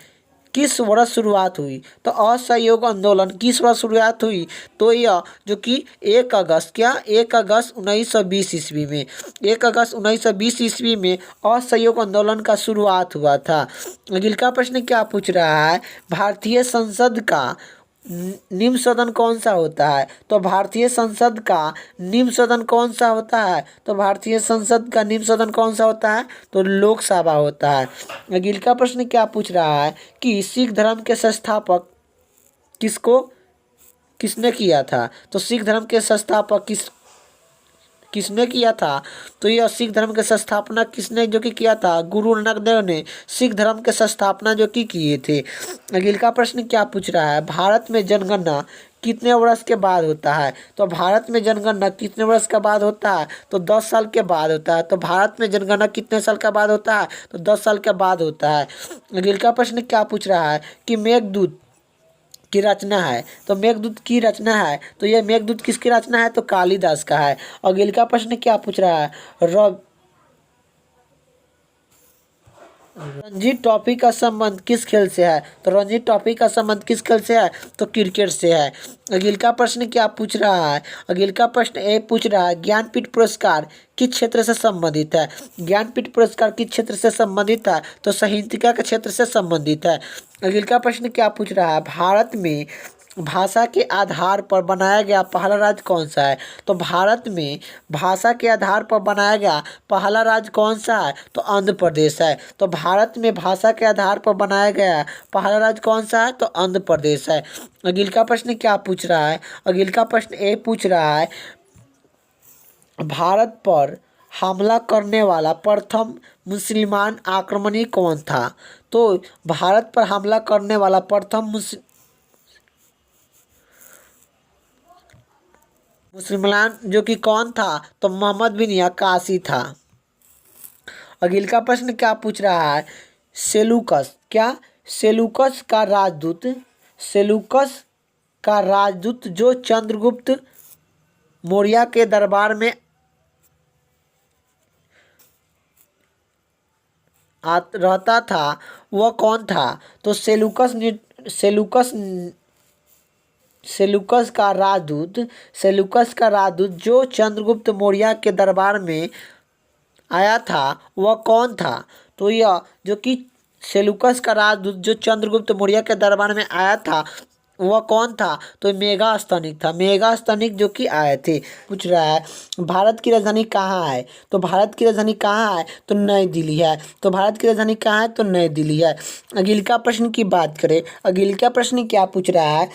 किस वर्ष शुरुआत हुई? तो असहयोग आंदोलन किस वर्ष शुरुआत हुई? तो यह जो कि 1 अगस्त 1920 ईस्वी में। 1 अगस्त 1920 ईस्वी में असहयोग आंदोलन का शुरुआत हुआ था। अगले का प्रश्न क्या पूछ रहा है? भारतीय संसद का निम्न सदन कौन सा होता है? तो भारतीय संसद का निम्न सदन कौन सा होता है? तो भारतीय संसद का निम्न सदन कौन सा होता है? तो लोकसभा होता है। अगले का प्रश्न क्या पूछ रहा है कि सिख धर्म के संस्थापक किसने किया था? तो सिख धर्म के संस्थापक किसने किया था? तो यह सिख धर्म के संस्थापना किसने जो कि किया था? गुरु नानक देव ने सिख धर्म के संस्थापना जो कि किए थे। अगले का प्रश्न क्या पूछ रहा है? भारत में जनगणना कितने वर्ष के बाद होता है? तो भारत में जनगणना कितने वर्ष के बाद होता है? तो 10 साल के बाद होता है। तो भारत में जनगणना कितने साल के बाद होता है? तो 10 साल के बाद होता है। अगले का प्रश्न क्या पूछ रहा है कि मेघदूत की रचना है? तो मेघदूत की रचना है। तो यह मेघदूत किसकी रचना है? तो कालिदास का है। अगले का प्रश्न क्या पूछ रहा है? रणजी ट्रॉफी का संबंध किस खेल से है? तो रणजी ट्रॉफी का संबंध किस खेल से है? तो क्रिकेट से है। अगले का प्रश्न क्या पूछ रहा है? अगले का प्रश्न ये पूछ रहा है ज्ञानपीठ पुरस्कार किस क्षेत्र से संबंधित है? ज्ञानपीठ पुरस्कार किस क्षेत्र से संबंधित है? तो साहित्यिका के क्षेत्र से संबंधित है। अगले का प्रश्न क्या पूछ रहा है? भारत में भाषा के आधार पर बनाया गया पहला राज्य कौन सा है? तो भारत में भाषा के आधार पर बनाया गया पहला राज्य कौन सा है? तो आंध्र प्रदेश है। तो भारत में भाषा के आधार पर बनाया गया पहला राज्य कौन सा है? तो आंध्र प्रदेश है। अगले का प्रश्न क्या पूछ रहा है? अगले का प्रश्न ये पूछ रहा है भारत पर हमला करने वाला प्रथम मुसलमान आक्रमणी कौन था? तो भारत पर हमला करने वाला प्रथम मुसलमान जो कि कौन था? तो मोहम्मद बिन याकासी था। अगले का प्रश्न क्या पूछ रहा है? सेलूकस क्या सेलूकस का राजदूत सेलूकस का राजदूत जो चंद्रगुप्त मौर्य के दरबार में रहता था वह कौन था? तो सेलूकस का राजदूत जो चंद्रगुप्त मौर्य के दरबार में आया था वह कौन था? तो यह जो कि सेलूकस का राजदूत जो चंद्रगुप्त मौर्य के दरबार में आया था वह कौन था? तो मेगास्थनीक था। मेगास्थनीक जो कि आए थे। पूछ रहा है भारत की राजधानी कहाँ है? तो भारत की राजधानी कहाँ है? तो नई दिल्ली है। तो भारत की राजधानी कहाँ है? तो नई दिल्ली है। अगले का प्रश्न की बात करें। अगले का प्रश्न क्या पूछ रहा है?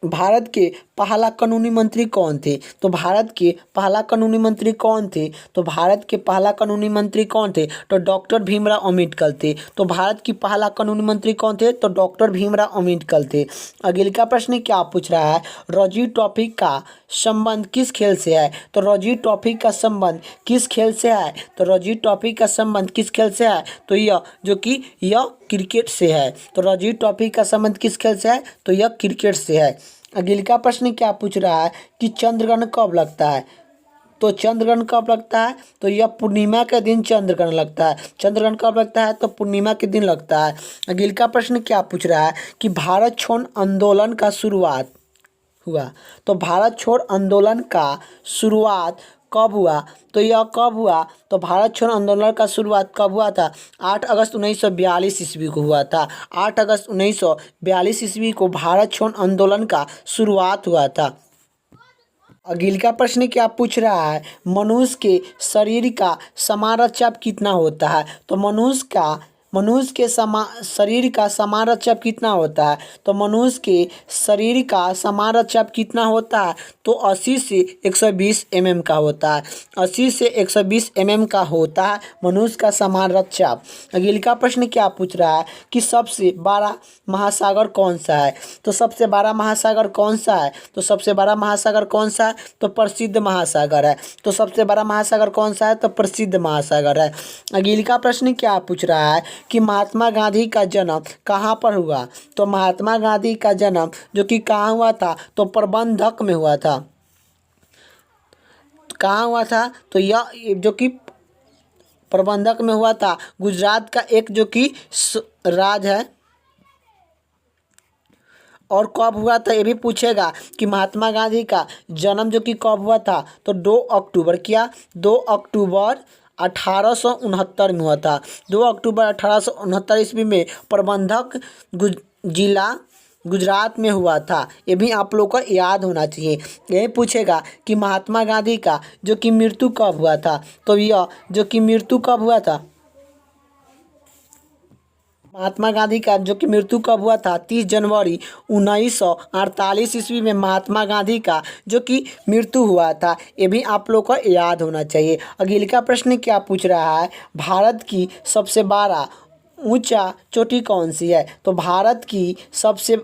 भारत के पहला कानूनी मंत्री कौन थे? तो भारत के पहला कानूनी मंत्री कौन थे? तो भारत के पहला कानूनी मंत्री कौन थे? तो डॉक्टर भीमराव अम्बेडकर थे। तो भारत की पहला कानूनी मंत्री कौन थे? तो डॉक्टर भीमराव अम्बेडकर थे। अगले का प्रश्न क्या पूछ रहा है? रणजी ट्रॉफी का संबंध किस खेल से है? तो रणजी ट्रॉफी का संबंध किस खेल से है? तो रणजी ट्रॉफी का संबंध किस खेल से है? तो यह क्रिकेट से है। तो रणजी ट्रॉफी का संबंध किस खेल से है? तो यह क्रिकेट से है। अगले का प्रश्न क्या पूछ रहा है कि चंद्रग्रहण कब लगता है? तो चंद्रग्रहण कब लगता है? तो यह पूर्णिमा के दिन चंद्रग्रहण लगता है। चंद्रग्रहण कब लगता है? तो पूर्णिमा के दिन लगता है। अगले का प्रश्न क्या पूछ रहा है कि भारत छोड़ आंदोलन का शुरुआत हुआ? तो भारत छोड़ आंदोलन का शुरुआत कब हुआ? तो यह कब हुआ? तो भारत छोड़ आंदोलन का शुरुआत कब हुआ था? 8 अगस्त 1942 ईस्वी को हुआ था। 8 अगस्त 1942 ईस्वी को भारत छोड़ आंदोलन का शुरुआत हुआ था। अगले का प्रश्न क्या पूछ रहा है? मनुष्य के शरीर का समान रक्तचाप कितना होता है? तो मनुष्य के शरीर का समान रक्तचाप कितना होता है? तो मनुष्य के शरीर का समान रक्तचाप कितना होता है? तो 80 से 120 mm का होता है। 80 से 120 mm का होता है मनुष्य का समान रक्तचाप। अगले का प्रश्न क्या पूछ रहा है कि सबसे बड़ा महासागर कौन सा है? तो सबसे बड़ा महासागर कौन सा है? तो सबसे बड़ा महासागर कौन सा है? तो प्रसिद्ध महासागर है। तो सबसे बड़ा महासागर कौन सा है? तो प्रसिद्ध महासागर है। अगले का प्रश्न क्या पूछ रहा है कि महात्मा गांधी का जन्म कहाँ पर हुआ? तो महात्मा गांधी का जन्म जो कि कहाँ हुआ था? तो प्रबंधक में हुआ था। कहाँ हुआ था? तो यह जो कि प्रबंधक में हुआ था। गुजरात का एक जो कि राज्य है। और कब हुआ था ये भी पूछेगा कि महात्मा गांधी का जन्म जो कि कब हुआ था? तो 2 अक्टूबर 1869 में हुआ था। 2 अक्टूबर 1869 ईस्वी में प्रबंधक जिला गुजरात में हुआ था। ये भी आप लोग को याद होना चाहिए। यही पूछेगा कि महात्मा गांधी का जो कि मृत्यु कब हुआ था? तो यह जो कि मृत्यु कब हुआ था? महात्मा गांधी का जो कि मृत्यु कब हुआ था? 30 जनवरी 1948 ईस्वी में महात्मा गांधी का जो कि मृत्यु हुआ था। ये भी आप लोग को याद होना चाहिए। अगले का प्रश्न क्या पूछ रहा है? भारत की सबसे बड़ा ऊंचा चोटी कौन सी है? तो भारत की सबसे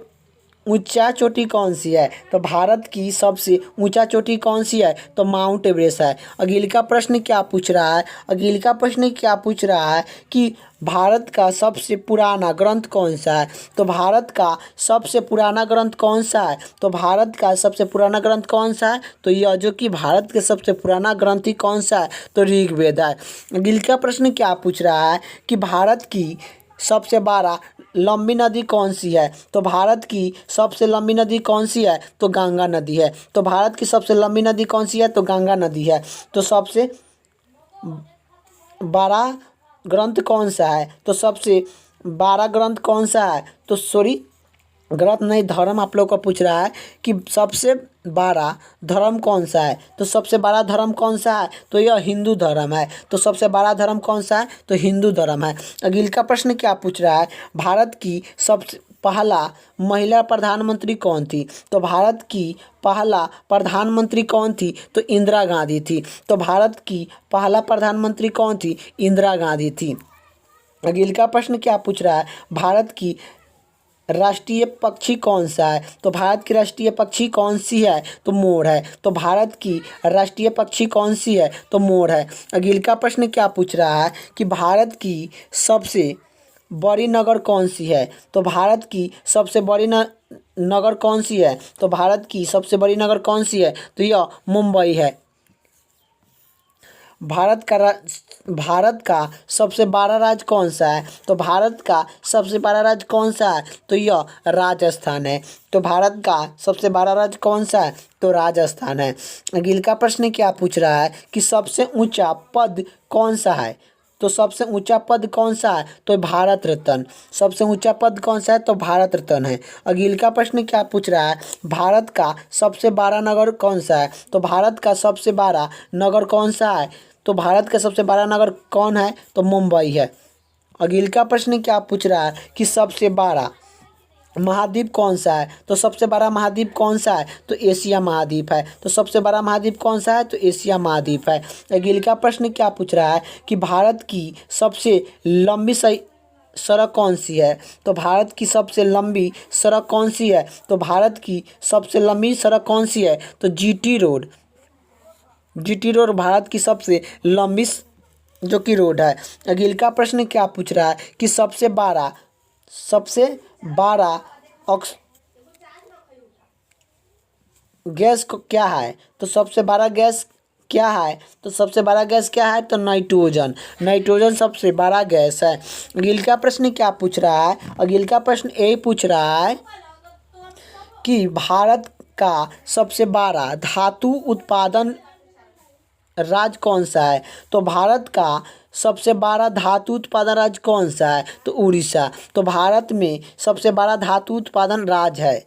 ऊंचा चोटी कौन सी है? तो भारत की सबसे ऊंचा चोटी कौन सी है? तो माउंट एवरेस्ट है। अगले का प्रश्न क्या पूछ रहा है? अगले का प्रश्न क्या पूछ रहा है कि भारत का सबसे पुराना ग्रंथ कौन सा है? तो भारत का सबसे पुराना ग्रंथ कौन सा है? तो भारत का सबसे पुराना ग्रंथ कौन सा है? तो यह जो कि भारत के सबसे पुराना ग्रंथ ही कौन सा है? तो ऋग्वेद है। अगले का प्रश्न क्या पूछ रहा है कि भारत की सबसे बड़ा लंबी नदी कौन सी है? तो भारत की सबसे लंबी नदी कौन सी है? तो गंगा नदी है। तो भारत की सबसे लंबी नदी कौन सी है? तो गंगा नदी है। तो सबसे बड़ा ग्रंथ कौन सा है? तो सबसे बड़ा ग्रंथ कौन सा है? तो सॉरी, ग्रंथ नहीं, धर्म आप लोग को पूछ रहा है कि सबसे बड़ा धर्म कौन सा है? तो सबसे बड़ा धर्म कौन सा है? तो यह हिंदू धर्म है। तो सबसे बड़ा धर्म कौन सा है? तो हिंदू धर्म है। अगले का प्रश्न क्या पूछ रहा है? भारत की सबसे पहला महिला प्रधानमंत्री कौन थी? तो भारत की पहला प्रधानमंत्री कौन थी? तो इंदिरा गांधी थी। तो भारत की पहला प्रधानमंत्री कौन थी? इंदिरा गांधी थी। अगले का प्रश्न क्या पूछ रहा है? भारत की राष्ट्रीय पक्षी कौन सा है? तो भारत की राष्ट्रीय पक्षी कौन सी है? तो मोर है। तो भारत की राष्ट्रीय पक्षी कौन सी है? तो मोर है। अगले का प्रश्न क्या पूछ रहा है कि भारत की सबसे बड़ी नगर कौन सी है? तो भारत की सबसे बड़ी नगर कौन सी है? तो भारत की सबसे बड़ी नगर कौन सी है? तो यह मुंबई है। भारत का सबसे बड़ा राज्य कौन सा है? तो भारत का सबसे बड़ा राज्य कौन सा है? तो यह राजस्थान है। तो भारत का सबसे बड़ा राज्य कौन सा है? तो राजस्थान है। अगले का प्रश्न क्या पूछ रहा है कि सबसे ऊंचा पद कौन सा है? तो सबसे ऊंचा पद कौन सा है? तो भारत रत्न। सबसे ऊंचा पद कौन सा है? तो भारत रत्न है। अगले का प्रश्न क्या पूछ रहा है? भारत का सबसे बड़ा नगर कौन सा है? तो भारत का सबसे बड़ा नगर कौन सा है? तो भारत का सबसे बड़ा नगर कौन है? तो मुंबई है। अगले का प्रश्न क्या पूछ रहा है कि सबसे बड़ा महाद्वीप कौन सा है? तो सबसे बड़ा महाद्वीप कौन सा है? तो एशिया महाद्वीप है। तो सबसे बड़ा महाद्वीप कौन सा है? तो एशिया महाद्वीप है। अगले का प्रश्न क्या पूछ रहा है कि भारत की सबसे लंबी सड़क कौन सी है? तो भारत की सबसे लंबी सड़क कौन सी है? तो भारत की सबसे लंबी सड़क कौन सी है? तो GT road. GT road Bharat की सबसे लंबी जो कि रोड है। अगले का प्रश्न क्या पूछ रहा है कि सबसे बड़ा ऑक्स गैस को क्या है? तो सबसे बड़ा गैस क्या है? तो सबसे बड़ा गैस क्या है? तो नाइट्रोजन। नाइट्रोजन सबसे बड़ा गैस है। अगले का प्रश्न क्या पूछ रहा है? अगले का प्रश्न यही पूछ रहा है कि भारत का सबसे बड़ा धातु उत्पादन राज्य कौन सा है? तो भारत का सबसे बड़ा धातु उत्पादन राज्य कौन सा है? तो उड़ीसा। तो भारत में सबसे बड़ा धातु उत्पादन राज्य है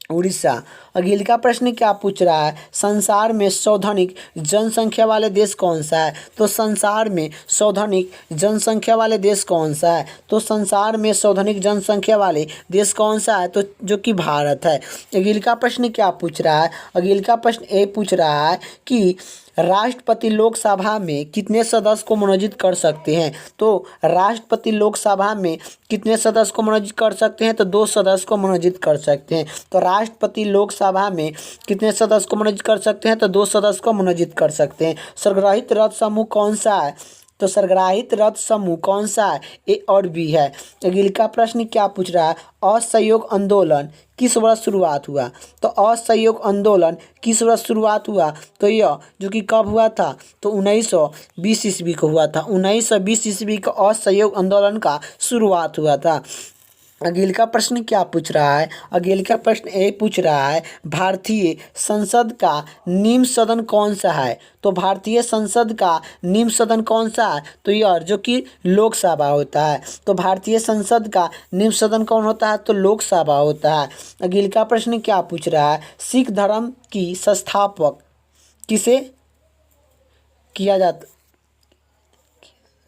उड़ीसा। अगले का प्रश्न क्या पूछ रहा है? संसार में सर्वाधिक जनसंख्या वाले देश कौन सा है? तो संसार में सर्वाधिक जनसंख्या वाले देश कौन सा है? तो संसार में सर्वाधिक जनसंख्या वाले देश कौन सा है? तो जो कि भारत है। अगले का प्रश्न क्या पूछ रहा है? अगले का प्रश्न ये पूछ रहा है कि राष्ट्रपति लोकसभा में कितने सदस्य को मनोनीत कर सकते हैं? तो राष्ट्रपति लोकसभा में कितने सदस्य को मनोनीत कर सकते हैं? तो 2 सदस्य को मनोनीत कर सकते हैं। तो राष्ट्रपति लोकसभा में कितने सदस्य को मनोनीत कर सकते हैं? तो 2 सदस्य को मनोनीत कर सकते हैं। संग्रहित रथ समूह कौन सा है? तो संग्रहित रथ समूह कौन सा है? ए और बी है। अगले का प्रश्न क्या पूछ रहा है? असहयोग आंदोलन किस वर्ष शुरुआत हुआ? तो असहयोग आंदोलन किस वर्ष शुरुआत हुआ? तो यह जो कि कब हुआ था? तो 1920 ईस्वी को हुआ था। 1920 ईस्वी को असहयोग आंदोलन का शुरुआत हुआ था। अगले का प्रश्न क्या पूछ रहा है? अगले का प्रश्न ये पूछ रहा है भारतीय संसद का निम्न सदन कौन सा है? तो भारतीय संसद का निम्न सदन कौन सा है? तो यह जो कि लोकसभा होता है। तो भारतीय संसद का निम्न सदन कौन होता है? तो लोकसभा होता है। अगले का प्रश्न क्या पूछ रहा है? सिख धर्म की संस्थापक किसे किया जाता?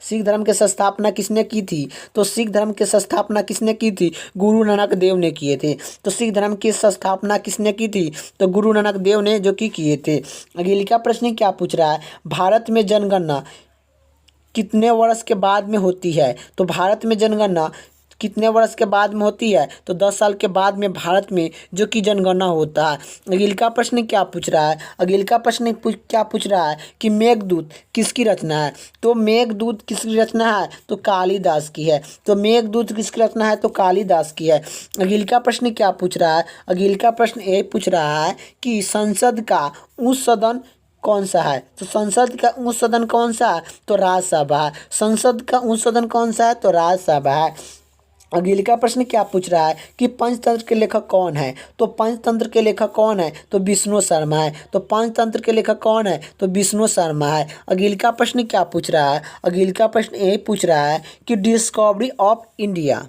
सिख धर्म की स्थापना किसने की थी? तो सिख धर्म की स्थापना किसने की थी? गुरु नानक देव ने किए थे। तो सिख धर्म की स्थापना किसने की थी? तो गुरु नानक देव ने जो कि किए थे। अगले का प्रश्न क्या पूछ रहा है? भारत में जनगणना कितने वर्ष के बाद में होती है? तो भारत में जनगणना कितने वर्ष के बाद में होती है? तो 10 साल के बाद में भारत में जो कि जनगणना होता है। अगले का प्रश्न क्या पूछ रहा है? अगले का प्रश्न क्या पूछ रहा है कि मेघदूत किसकी रचना है? तो मेघदूत किसकी रचना है? तो कालिदास की है। तो मेघदूत किसकी रचना है? तो कालिदास की है। अगले का प्रश्न क्या पूछ रहा है? अगले का प्रश्न ये पूछ रहा है कि संसद का उच्च सदन कौन सा है? तो संसद का उच्च सदन कौन सा है? तो राज्यसभा है। संसद का उच्च सदन कौन सा है? तो राज्यसभा है। अगले का प्रश्न क्या पूछ रहा है कि पंचतंत्र के लेखक कौन है? तो पंचतंत्र के लेखक कौन है? तो विष्णु शर्मा है। तो पंचतंत्र के लेखक कौन है? तो विष्णु शर्मा है। अगले का प्रश्न क्या पूछ रहा है? अगले का प्रश्न यही पूछ रहा है कि डिस्कवरी ऑफ इंडिया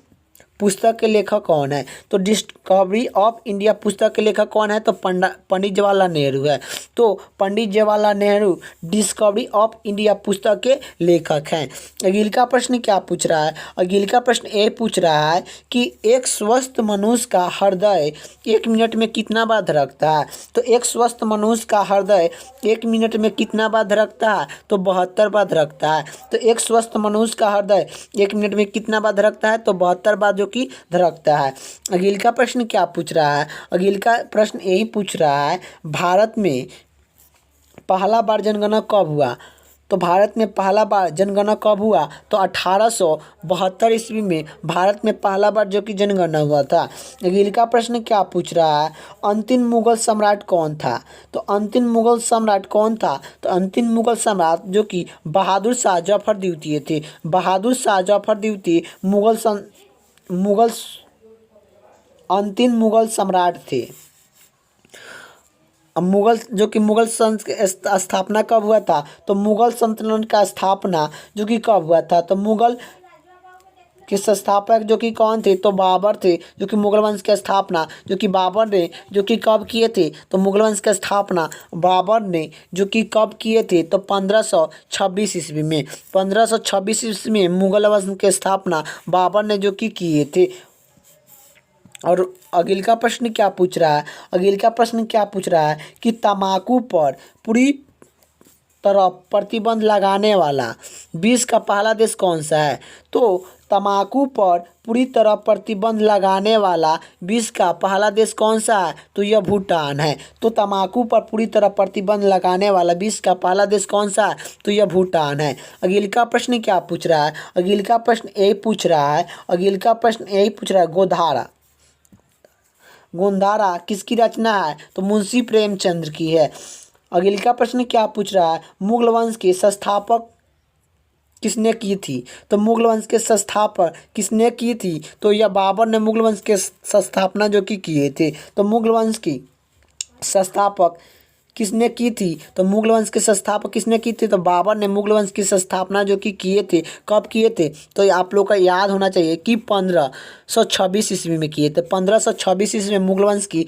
पुस्तक के लेखक कौन है? तो डिस्कवरी ऑफ इंडिया पुस्तक के लेखक कौन है? तो पंडित जवाहरलाल नेहरू है। तो Pandit Jawaharlal Nehru Discovery of India पुस्तक के लेखक हैं। अगले का प्रश्न क्या पूछ रहा है? अगले का प्रश्न ये पूछ रहा है कि एक स्वस्थ मनुष्य का हृदय 1 मिनट में कितना बार धड़कता है? तो एक स्वस्थ मनुष्य का हृदय 1 मिनट में कितना बार धड़कता है? तो 72 बार धड़कता है। तो एक स्वस्थ मनुष्य का हृदय 1 मिनट में कितना बार धड़कता है? तो 72 बार जो की धड़कता है। अगले का प्रश्न क्या पूछ रहा है? अगले का प्रश्न यही पूछ रहा है भारत में पहला बार जनगणना कब हुआ? तो भारत में पहला बार जनगणना कब हुआ? तो 1872 ईस्वी में भारत में पहला बार जो कि जनगणना हुआ था। अगले का प्रश्न क्या पूछ रहा है? अंतिम मुगल सम्राट कौन था? तो अंतिम मुगल सम्राट कौन था? तो अंतिम मुगल सम्राट जो कि बहादुर शाह जफर द्वितीय थे। बहादुर शाह जफर द्वितीय अंतिम मुगल सम्राट थे। अब मुगल जो कि मुगल स्थापना कब हुआ था? तो मुगल सल्तनत का स्थापना जो कि कब हुआ था? तो मुगल के संस्थापक जो कि कौन थे? तो बाबर थे। जो कि मुगल वंश की स्थापना जो कि बाबर ने जो कि कब किए थे? तो मुगल वंश की स्थापना बाबर ने जो कि कब किए थे? तो 1526 ईस्वी में। 1526 ईस्वी में मुगल वंश की स्थापना बाबर ने जो कि किए थे। और अगले का प्रश्न क्या पूछ रहा है? अगले का प्रश्न क्या पूछ रहा है कि तम्बाकू पर पूरी तरह प्रतिबंध लगाने वाला विश्व का पहला देश कौन सा है? तो तम्बाकू पर पूरी तरह प्रतिबंध लगाने वाला विश्व का पहला देश कौन सा है? तो यह भूटान है। तो तम्बाकू पर पूरी तरह प्रतिबंध लगाने वाला विश्व का पहला देश कौन सा है? तो यह भूटान है। अगले का प्रश्न क्या पूछ रहा है? अगले का प्रश्न यही पूछ रहा है। अगले का प्रश्न यही पूछ रहा है गोंधारा किसकी रचना है? तो मुंशी प्रेमचंद्र की है। अगले का प्रश्न क्या पूछ रहा है? मुगल वंश के संस्थापक किसने की थी? तो मुगल वंश के संस्थापक किसने की थी? तो यह बाबर ने मुगल वंश के संस्थापना जो कि किए थे। तो मुगल वंश की संस्थापक किसने की थी? तो मुगल वंश के संस्थापक किसने की थी? तो बाबर ने मुगल वंश की संस्थापना जो कि किए थे। कब किए थे? तो आप लोग का याद होना चाहिए कि 1526 ईस्वी में किए थे। 1526 ईस्वी में मुगल वंश की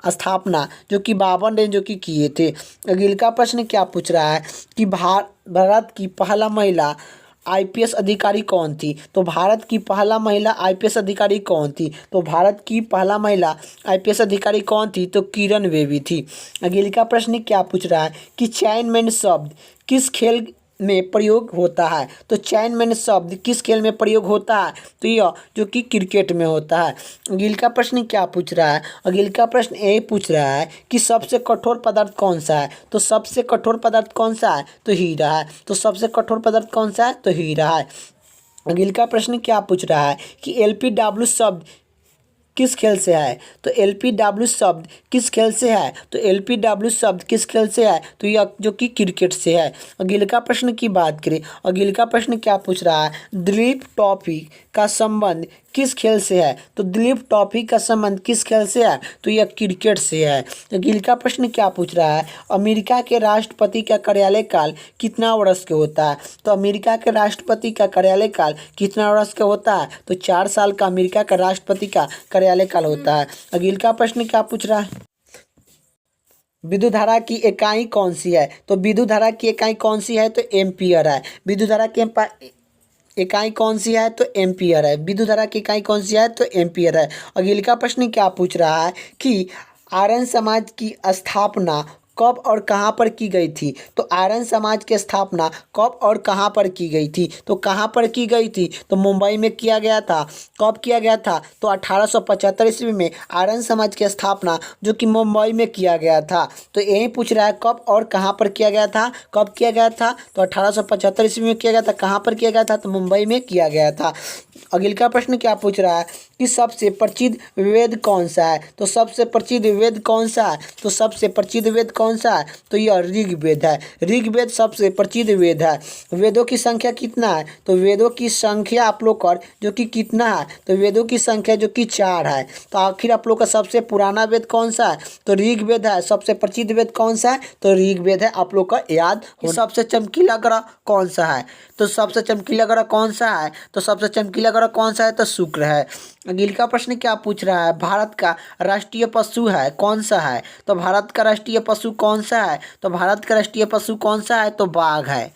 स्थापना जो कि बाबर ने जो कि किए थे। अगले का प्रश्न क्या पूछ रहा है कि भारत की पहला महिला आईपीएस अधिकारी कौन थी? तो भारत की पहला महिला आईपीएस अधिकारी कौन थी? तो भारत की पहला महिला आईपीएस अधिकारी कौन थी? तो किरण बेदी थी। अगले का प्रश्न क्या पूछ रहा है कि चैनमैन शब्द किस खेल में प्रयोग होता है? तो चैनमैन शब्द किस खेल में प्रयोग होता है? तो यह जो कि क्रिकेट में होता है। अगले का प्रश्न क्या पूछ रहा है? अगले का प्रश्न यही पूछ रहा है कि सबसे कठोर पदार्थ कौन सा है? तो सबसे कठोर पदार्थ कौन सा है? तो हीरा है। तो सबसे कठोर पदार्थ कौन सा है? तो हीरा है। अगले का प्रश्न क्या पूछ रहा है कि एलपीडब्ल्यू शब्द किस खेल से है? तो एलपीडब्ल्यू शब्द किस खेल से है? तो एलपीडब्ल्यू शब्द किस खेल से है? तो यह जो कि क्रिकेट से है। अगले का प्रश्न की बात करें। अगले का प्रश्न क्या पूछ रहा है? दिलीप ट्रॉफी का संबंध किस खेल से है? तो दिलीप ट्रॉफी का संबंध किस खेल से है? तो यह क्रिकेट से है। अगले का प्रश्न क्या पूछ रहा है? अमेरिका के राष्ट्रपति का कार्यालय काल कितना वर्ष के होता है? तो अमेरिका के राष्ट्रपति का कार्यालय काल कितना वर्ष का होता है? तो 4 साल का अमेरिका का राष्ट्रपति का कार्यालय काल होता है। अगले का प्रश्न क्या पूछ रहा है? विद्युत धारा की इकाई कौन सी है? तो विद्युत धारा की इकाई कौन सी है? तो एम्पियर है। विद्युत धारा की इकाई कौन सी है? तो एम्पियर है। विद्युत धारा की इकाई कौन सी है? तो एम्पियर है। अगले का प्रश्न क्या पूछ रहा है कि आर्यन समाज की स्थापना कब और कहाँ पर की गई थी? तो आर्यन समाज की स्थापना कब और कहाँ पर की गई थी? तो कहाँ पर की गई थी? तो मुंबई में किया गया था। कब किया गया था? तो 1875 ईस्वी में आर्यन समाज की स्थापना जो कि मुंबई में किया गया था। तो यही पूछ रहा है कब और कहाँ पर किया गया था? कब किया गया था? तो 1875 ईस्वी में किया गया था। कहाँ पर किया गया था? तो मुंबई में किया गया था। अगले का प्रश्न क्या पूछ रहा है कि सबसे प्रसिद्ध वेद कौन सा है? तो सबसे प्रसिद्ध वेद कौन सा है? तो सबसे प्रसिद्ध वेद कौन सा है? तो यह ऋग्वेद है। ऋग्वेद सबसे प्रसिद्ध वेद है। वेदों की संख्या कितना है? तो वेदों की संख्या आप लोग का जो कि कितना है? तो वेदों की संख्या जो कि 4 है। तो आखिर आप लोग का सबसे पुराना वेद कौन सा है? तो ऋग्वेद है। सबसे प्रसिद्ध वेद कौन सा है? तो ऋग्वेद है। आप लोग का याद हो। सबसे चमकीला ग्रह कौन सा है? तो सबसे चमकीला ग्रह कौन सा है? तो सबसे चमकीला ग्रह कौन सा है? तो शुक्र है। अगले का प्रश्न क्या पूछ रहा है? भारत का राष्ट्रीय पशु है कौन सा है? तो भारत का राष्ट्रीय पशु कौन सा है? तो भारत का राष्ट्रीय पशु कौन सा है? तो बाघ है।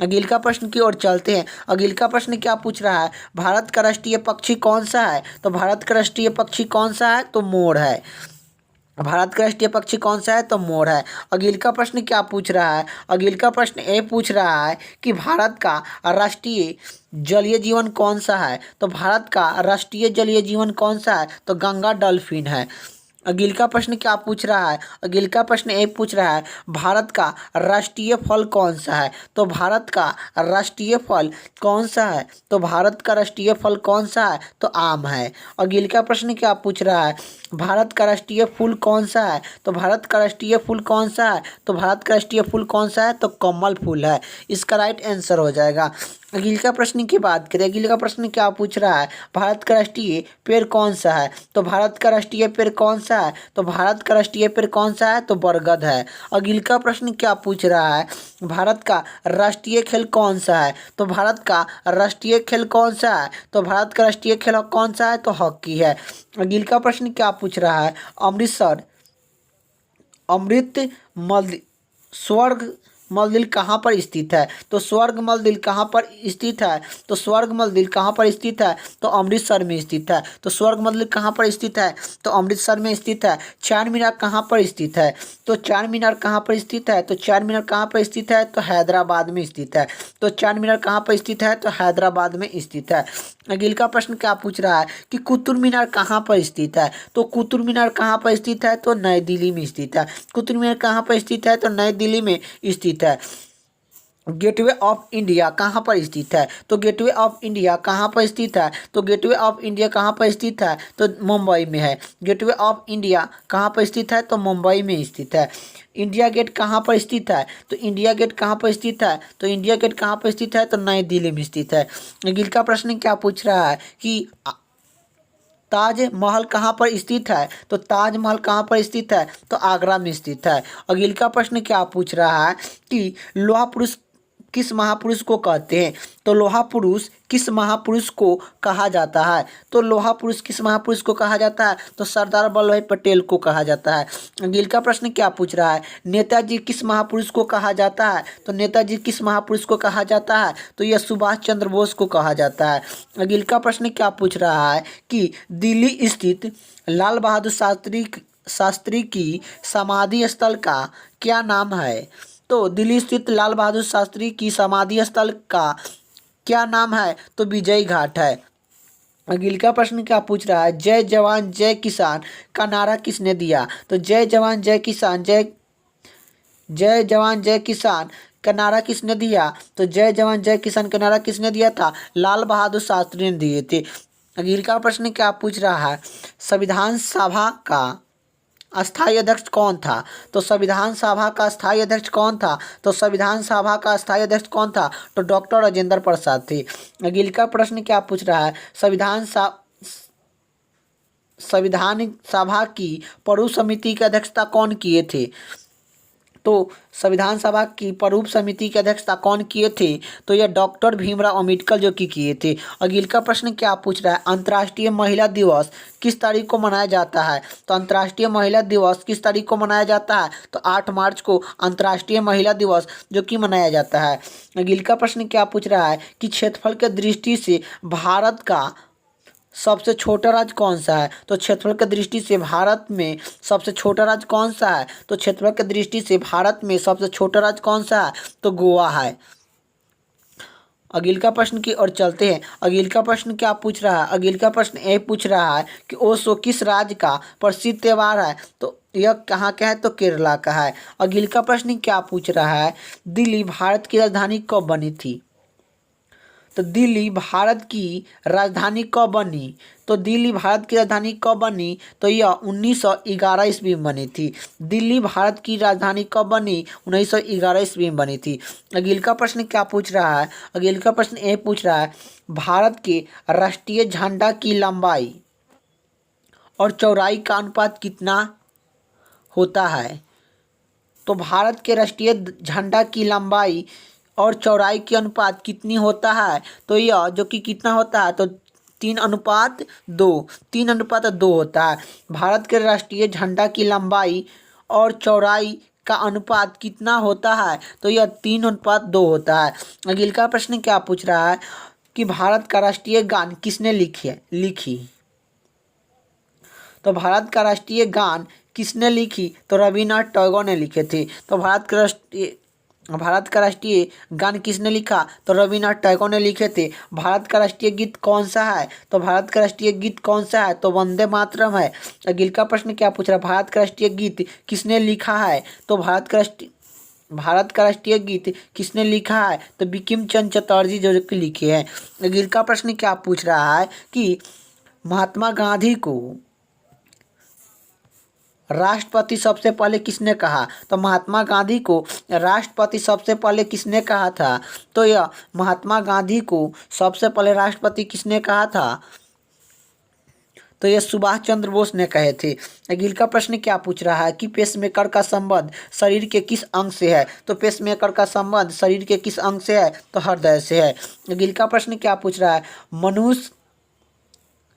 अगले का प्रश्न की ओर चलते हैं। अगले का प्रश्न क्या पूछ रहा है? भारत का राष्ट्रीय पक्षी कौन सा है? तो भारत का राष्ट्रीय पक्षी कौन सा है? तो मोर है। भारत का राष्ट्रीय पक्षी कौन सा है? तो मोर है। अगले का प्रश्न क्या पूछ रहा है? अगले का प्रश्न ये पूछ रहा है कि भारत का राष्ट्रीय जलीय जीवन कौन सा है? तो भारत का राष्ट्रीय जलीय जीवन कौन सा है? तो गंगा डॉल्फिन है। अगले का प्रश्न क्या पूछ रहा है? अगले का प्रश्न ये पूछ रहा है भारत का राष्ट्रीय फल कौन सा है? तो भारत का राष्ट्रीय फल कौन सा है? तो भारत का राष्ट्रीय फल कौन सा है? तो आम है। अगले का प्रश्न क्या पूछ रहा है? भारत का राष्ट्रीय फूल कौन सा है? तो भारत का राष्ट्रीय फूल कौन सा है? तो भारत का राष्ट्रीय फूल कौन सा है? तो कमल फूल है। इसका राइट आंसर हो जाएगा। अगले का प्रश्न की बात करें। अगले का प्रश्न क्या पूछ रहा है? भारत का राष्ट्रीय पेड़ कौन सा है? तो भारत का राष्ट्रीय पेड़ कौन सा है? तो भारत का राष्ट्रीय पेड़ कौन सा है? तो बरगद है। अगले का प्रश्न क्या पूछ रहा है? भारत का राष्ट्रीय खेल कौन सा है? तो भारत का राष्ट्रीय खेल कौन सा है? तो भारत का राष्ट्रीय खेल कौन सा है? तो हॉकी है। अगले का प्रश्न क्या पूछ रहा है? अमृतसर अमृत मल स्वर्ग मंदिर कहाँ पर स्थित है? तो स्वर्ग मंदिर कहाँ पर स्थित है? तो स्वर्ग मंदिर कहाँ पर स्थित है? तो अमृतसर में स्थित है। तो स्वर्ग मंदिर कहाँ पर स्थित है? तो अमृतसर में स्थित है। चार मीनार कहाँ पर स्थित है? तो चार मीनार कहाँ पर स्थित है? तो चार मीनार कहाँ पर स्थित है? तो हैदराबाद में स्थित है। तो चार मीनार कहाँ पर स्थित है? तो हैदराबाद में स्थित है। अगले का प्रश्न क्या पूछ रहा है कि कुतुब मीनार कहाँ पर स्थित है? तो कुतुब मीनार कहाँ पर स्थित है? तो नई दिल्ली में स्थित है। कुतुब मीनार कहाँ पर स्थित है? तो नई दिल्ली में स्थित है। गेटवे ऑफ इंडिया कहाँ पर स्थित है? तो गेटवे ऑफ इंडिया कहाँ पर स्थित है? तो गेटवे ऑफ इंडिया कहाँ पर स्थित है? तो मुंबई में है। गेटवे ऑफ इंडिया कहाँ पर स्थित है? तो मुंबई में स्थित है। इंडिया गेट कहाँ पर स्थित है? तो इंडिया गेट कहाँ पर स्थित है? तो इंडिया गेट कहाँ पर स्थित है? तो नई दिल्ली में स्थित है। अगले का प्रश्न क्या पूछ रहा है कि ताजमहल कहाँ पर स्थित है? तो ताजमहल कहाँ पर स्थित है? तो आगरा में स्थित है। अगले का प्रश्न क्या पूछ रहा है कि लोहा पुरुष किस महापुरुष को कहते हैं? तो लोहा पुरुष किस महापुरुष को कहा जाता है? तो लोहा पुरुष किस महापुरुष को कहा जाता है? तो सरदार वल्लभ भाई पटेल को कहा जाता है। अगले का प्रश्न क्या पूछ रहा है? नेताजी किस महापुरुष को कहा जाता है? तो नेताजी किस महापुरुष को कहा जाता है? तो यह सुभाष चंद्र बोस को कहा जाता है। अगले का प्रश्न क्या पूछ रहा है कि दिल्ली स्थित लाल बहादुर शास्त्री की समाधि स्थल का क्या नाम है? तो दिल्ली स्थित लाल बहादुर शास्त्री की समाधि स्थल का क्या नाम है? तो विजय घाट है। अगले का प्रश्न क्या पूछ रहा है? जय जवान जय किसान का नारा किसने दिया? तो जय जवान जय किसान जय जवान जय किसान का नारा किसने दिया? तो जय जवान जय किसान का नारा किसने दिया था? लाल बहादुर शास्त्री ने दिए थे। अगले का प्रश्न क्या पूछ रहा है? संविधान सभा का अस्थायी अध्यक्ष कौन था? तो संविधान सभा का अस्थायी अध्यक्ष कौन था? तो संविधान सभा का अस्थायी अध्यक्ष कौन था? तो डॉक्टर राजेंद्र प्रसाद थे। अगले का प्रश्न क्या पूछ रहा है? संविधान सभा की परूप समिति की अध्यक्षता कौन किए थे? तो संविधान सभा की परूप समिति की अध्यक्षता कौन किए थे? तो यह डॉक्टर भीमराव अम्बेडकर जो कि किए थे। अगले का प्रश्न क्या पूछ रहा है? अंतर्राष्ट्रीय महिला दिवस किस तारीख को मनाया जाता है? तो अंतर्राष्ट्रीय महिला दिवस किस तारीख को मनाया जाता है? तो 8 मार्च को अंतर्राष्ट्रीय महिला दिवस जो कि मनाया जाता है। अगले का प्रश्न क्या पूछ रहा है कि क्षेत्रफल के दृष्टि से भारत का सबसे छोटा राज्य कौन सा है? तो क्षेत्रफल की दृष्टि से भारत में सबसे छोटा राज्य कौन सा है? तो क्षेत्रफल की दृष्टि से भारत में सबसे छोटा राज्य कौन सा है? तो गोवा है। अगले का प्रश्न की ओर चलते हैं। अगले का प्रश्न क्या पूछ रहा है? अगले का प्रश्न ये पूछ रहा है कि ओशो किस राज्य का प्रसिद्ध त्योहार है? तो यह कहाँ का है? तो केरला का है। अगले का प्रश्न क्या पूछ रहा है? दिल्ली भारत की राजधानी कब बनी थी? तो दिल्ली भारत की राजधानी कब बनी? तो दिल्ली भारत की राजधानी कब बनी? तो यह 1911 ईस्वी में बनी थी। दिल्ली भारत की राजधानी कब बनी? 1911 ईस्वी में बनी थी। अगले का प्रश्न क्या पूछ रहा है? अगले का प्रश्न ये पूछ रहा है भारत के राष्ट्रीय झंडा की लंबाई और चौड़ाई का अनुपात कितना होता है? तो भारत के राष्ट्रीय झंडा की लंबाई और चौड़ाई की अनुपात कितनी होता है? तो यह जो कि कितना होता है? तो 3:2, 3:2 होता है। भारत के राष्ट्रीय झंडा की लंबाई और चौड़ाई का अनुपात कितना होता है? तो यह 3:2 होता है। अगले का प्रश्न क्या पूछ रहा है कि भारत का राष्ट्रीय गान किसने लिखी? तो भारत का राष्ट्रीय गान किसने लिखी? तो रविन्द्रनाथ टैगोर ने लिखे थे। तो भारत का राष्ट्रीय गान किसने लिखा? तो रविन्द्रनाथ टैगोर ने लिखे थे। भारत का राष्ट्रीय गीत कौन सा है? तो भारत का राष्ट्रीय गीत कौन सा है? तो वंदे मातरम है। अगले का प्रश्न क्या पूछ रहा है? भारत का राष्ट्रीय गीत किसने लिखा है? तो भारत का राष्ट्रीय गीत किसने लिखा है? तो बंकिम चंद्र चटर्जी जो कि लिखे हैं। अगले का प्रश्न क्या पूछ रहा है कि महात्मा गांधी को राष्ट्रपति सबसे पहले किसने कहा? तो महात्मा गांधी को राष्ट्रपति सबसे पहले किसने कहा था? तो यह महात्मा गांधी को सबसे पहले राष्ट्रपति किसने कहा था? तो यह सुभाष चंद्र बोस ने कहे थे। अगले का प्रश्न क्या पूछ रहा है कि पेसमेकर का संबंध शरीर के किस अंग से है? तो पेसमेकर का संबंध शरीर के किस अंग से है? तो हृदय से है। अगले का प्रश्न क्या पूछ रहा है? मनुष्य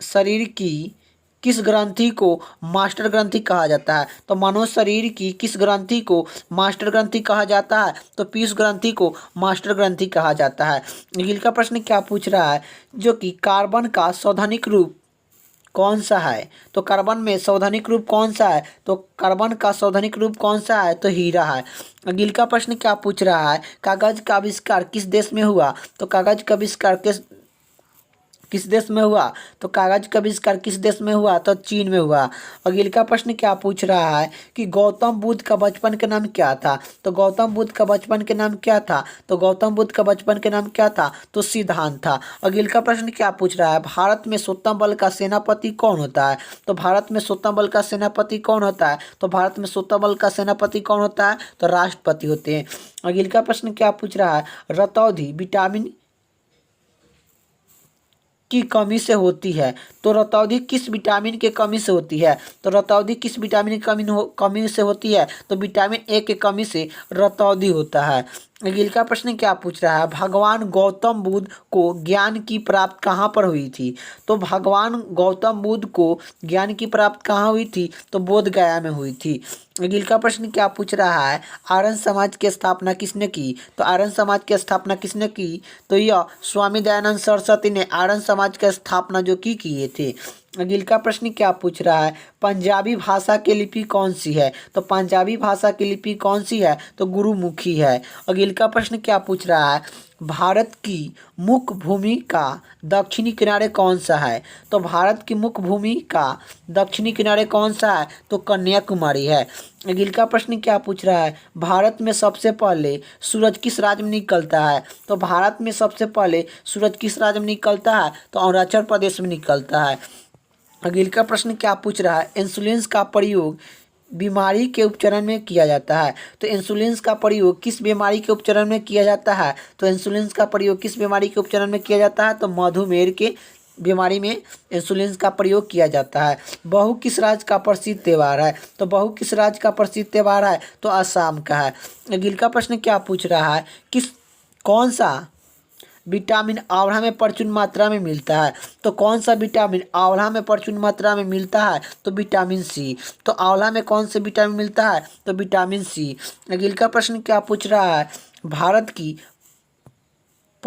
शरीर की किस ग्रंथि को मास्टर ग्रंथि कहा जाता है? तो मनुष्य शरीर की किस ग्रंथि को मास्टर ग्रंथि कहा जाता है? तो पीयूष ग्रंथि को मास्टर ग्रंथि कहा जाता है। अगले का प्रश्न क्या पूछ रहा है जो कि कार्बन का सौधानिक रूप कौन सा है? तो कार्बन में सौधानिक रूप कौन सा है? तो कार्बन का सौधानिक रूप कौन सा है? तो हीरा है। अगले का प्रश्न क्या पूछ रहा है? कागज का आविष्कार किस देश में हुआ? तो कागज का आविष्कार किस देश में हुआ? तो कागज का आविष्कार किस देश में हुआ? तो चीन में हुआ। अगले का प्रश्न क्या पूछ रहा है कि गौतम बुद्ध का बचपन का नाम क्या था? तो गौतम बुद्ध का बचपन के नाम क्या था? तो गौतम बुद्ध का बचपन के नाम क्या था? तो सिद्धांत था। अगले का प्रश्न क्या पूछ रहा है? भारत में सत्तम बल का सेनापति कौन होता है? तो भारत में सत्तम बल का सेनापति कौन होता है? तो भारत में सत्तम बल का सेनापति कौन होता है? तो राष्ट्रपति होते हैं। अगले का प्रश्न क्या पूछ रहा है? रतौंधी विटामिन की कमी से होती है। तो रतौंधी किस विटामिन के कमी से होती है? तो रतौंधी किस विटामिन की कमी से होती है? तो विटामिन ए के कमी से रतौंधी होता है। अगले का प्रश्न क्या पूछ रहा है? भगवान गौतम बुद्ध को ज्ञान की प्राप्त कहाँ पर हुई थी? तो भगवान गौतम बुद्ध को ज्ञान की प्राप्त कहाँ हुई थी? तो बोध गया में हुई थी। अगले का प्रश्न क्या पूछ रहा है? आर्य समाज की स्थापना किसने की? तो आर्य समाज की स्थापना किसने की? तो यह स्वामी दयानंद सरस्वती ने आर्य समाज की स्थापना जो की किए थे। अगले का प्रश्न क्या पूछ रहा है? पंजाबी भाषा की लिपि कौन सी है? तो पंजाबी भाषा की लिपि कौन सी है? तो गुरुमुखी है। अगले का प्रश्न क्या पूछ रहा है? भारत की मुख्य भूमि का दक्षिणी किनारे कौन सा है? तो भारत की मुख्य भूमि का दक्षिणी किनारे कौन सा है? तो कन्याकुमारी है। अगले का प्रश्न क्या पूछ रहा है? भारत में सबसे पहले सूरज किस राज्य में निकलता है? तो भारत में सबसे पहले सूरज किस राज्य में निकलता है? तो अरुणाचल प्रदेश में निकलता है। अगले का प्रश्न क्या पूछ रहा है? इंसुलिन का प्रयोग बीमारी के उपचार में किया जाता है। तो इंसुलिन का प्रयोग किस बीमारी के उपचार में किया जाता है? तो इंसुलिन का प्रयोग किस बीमारी के उपचार में किया जाता है? तो मधुमेह के बीमारी में इंसुलिन का प्रयोग किया जाता है। बहू किस राज्य का प्रसिद्ध त्यौहार है? तो बहू किस राज्य का प्रसिद्ध त्यौहार है? तो असम का है। अगले का प्रश्न क्या पूछ रहा है? कौन सा विटामिन आंवला में प्रचुर मात्रा में मिलता है? तो कौन सा विटामिन आंवला में प्रचुर मात्रा में मिलता है? तो विटामिन सी। तो आंवला में कौन से विटामिन मिलता है? तो विटामिन सी। अगले का प्रश्न क्या पूछ रहा है? भारत की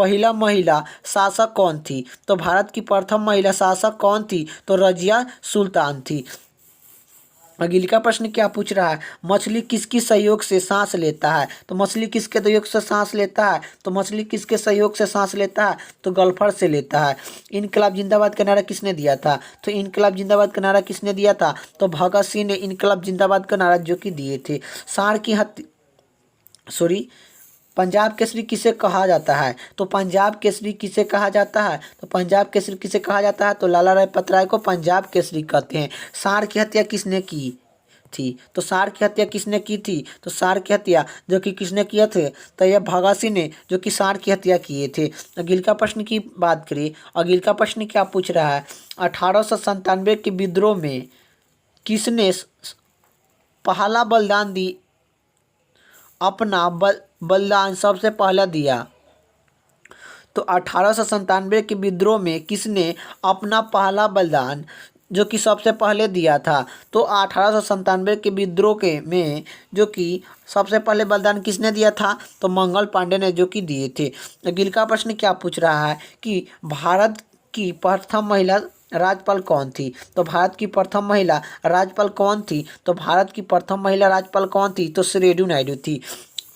पहला महिला शासक कौन थी? तो भारत की प्रथम महिला शासक कौन थी? तो रजिया सुल्तान थी। अगले का प्रश्न क्या पूछ रहा है? मछली किसके सहयोग से सांस लेता है? तो मछली किसके सहयोग से सांस लेता है? तो मछली किसके सहयोग से सांस लेता है? तो गल्फर से लेता है। इनकलाब जिंदाबाद का नारा किसने दिया था? तो इनकलाब जिंदाबाद का नारा किसने दिया था? तो भगत सिंह ने इनकलाब जिंदाबाद का नारा जो कि दिए थे। सांड की पंजाब केसरी किसे कहा जाता है? तो पंजाब केसरी किसे कहा जाता है? तो पंजाब केसरी किसे कहा जाता है? तो लाला लाजपत राय को पंजाब केसरी कहते हैं। सांड की हत्या किसने की थी? तो सांड की हत्या किसने की थी? तो सांड की हत्या जो कि किसने किया थे? तो यह भगत सिंह ने जो कि सांड की हत्या किए थे। अगले का प्रश्न की बात करें। अगले का प्रश्न क्या पूछ रहा है? 1897 के विद्रोह में किसने पहला बलिदान दी अपना बलिदान सबसे पहला दिया? तो 1897 के विद्रोह में किसने अपना पहला बलिदान जो कि सबसे पहले दिया था? तो 1897 के विद्रोह के में जो कि सबसे पहले बलिदान किसने दिया था? तो मंगल पांडे ने जो कि दिए थे। अगले का प्रश्न क्या पूछ रहा है कि भारत की प्रथम महिला राज्यपाल कौन थी? तो भारत की प्रथम महिला राज्यपाल कौन थी? तो भारत की प्रथम महिला राज्यपाल कौन थी? तो सरोजिनी नायडू थी।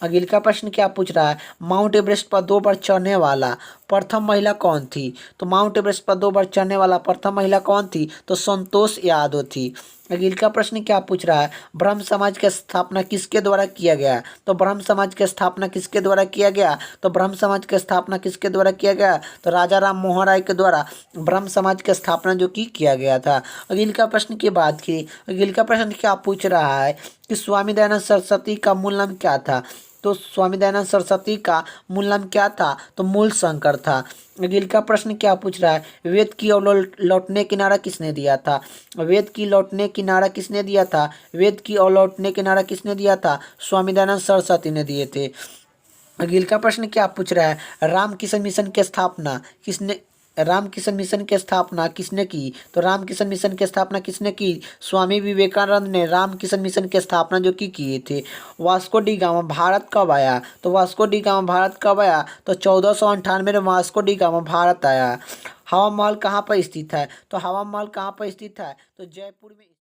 अगले का प्रश्न क्या पूछ रहा है? माउंट एवरेस्ट पर 2 बार चढ़ने वाला प्रथम महिला कौन थी? तो माउंट एवरेस्ट पर 2 बार चढ़ने वाला प्रथम महिला कौन थी? तो संतोष यादव थी। अगले का प्रश्न क्या पूछ रहा है? ब्रह्म समाज की स्थापना किसके द्वारा किया गया? तो ब्रह्म समाज की स्थापना किसके द्वारा किया गया? तो ब्रह्म समाज की स्थापना किसके द्वारा किया गया? तो राजा राम मोहन राय के द्वारा ब्रह्म समाज की स्थापना जो कि किया गया था। अगले का प्रश्न की बात की। अगले का प्रश्न क्या पूछ रहा है कि स्वामी दयानंद सरस्वती का मूल नाम क्या था? तो स्वामी दयानंद सरस्वती का मूल नाम क्या था? तो मूल शंकर था। अगले का प्रश्न क्या पूछ रहा है? वेद की ओर लौटने की नारा किसने दिया था? वेद की लौटने की नारा किसने दिया था? वेद की ओर लौटने की नारा किसने दिया था? स्वामी दयानंद सरस्वती ने दिए थे। अगले का प्रश्न क्या पूछ रहा है? रामकृष्ण मिशन की स्थापना किसने रामकृष्ण मिशन की स्थापना किसने की? तो रामकृष्ण मिशन की स्थापना किसने की? स्वामी विवेकानंद ने रामकृष्ण मिशन की स्थापना जो कि किए थे। वास्को डी गामा भारत कब आया? तो वास्को डी गामा भारत कब आया? तो 1498 में वास्को डी गामा भारत आया। हवा महल कहाँ पर स्थित है? तो हवा महल कहाँ पर स्थित है? तो जयपुर में।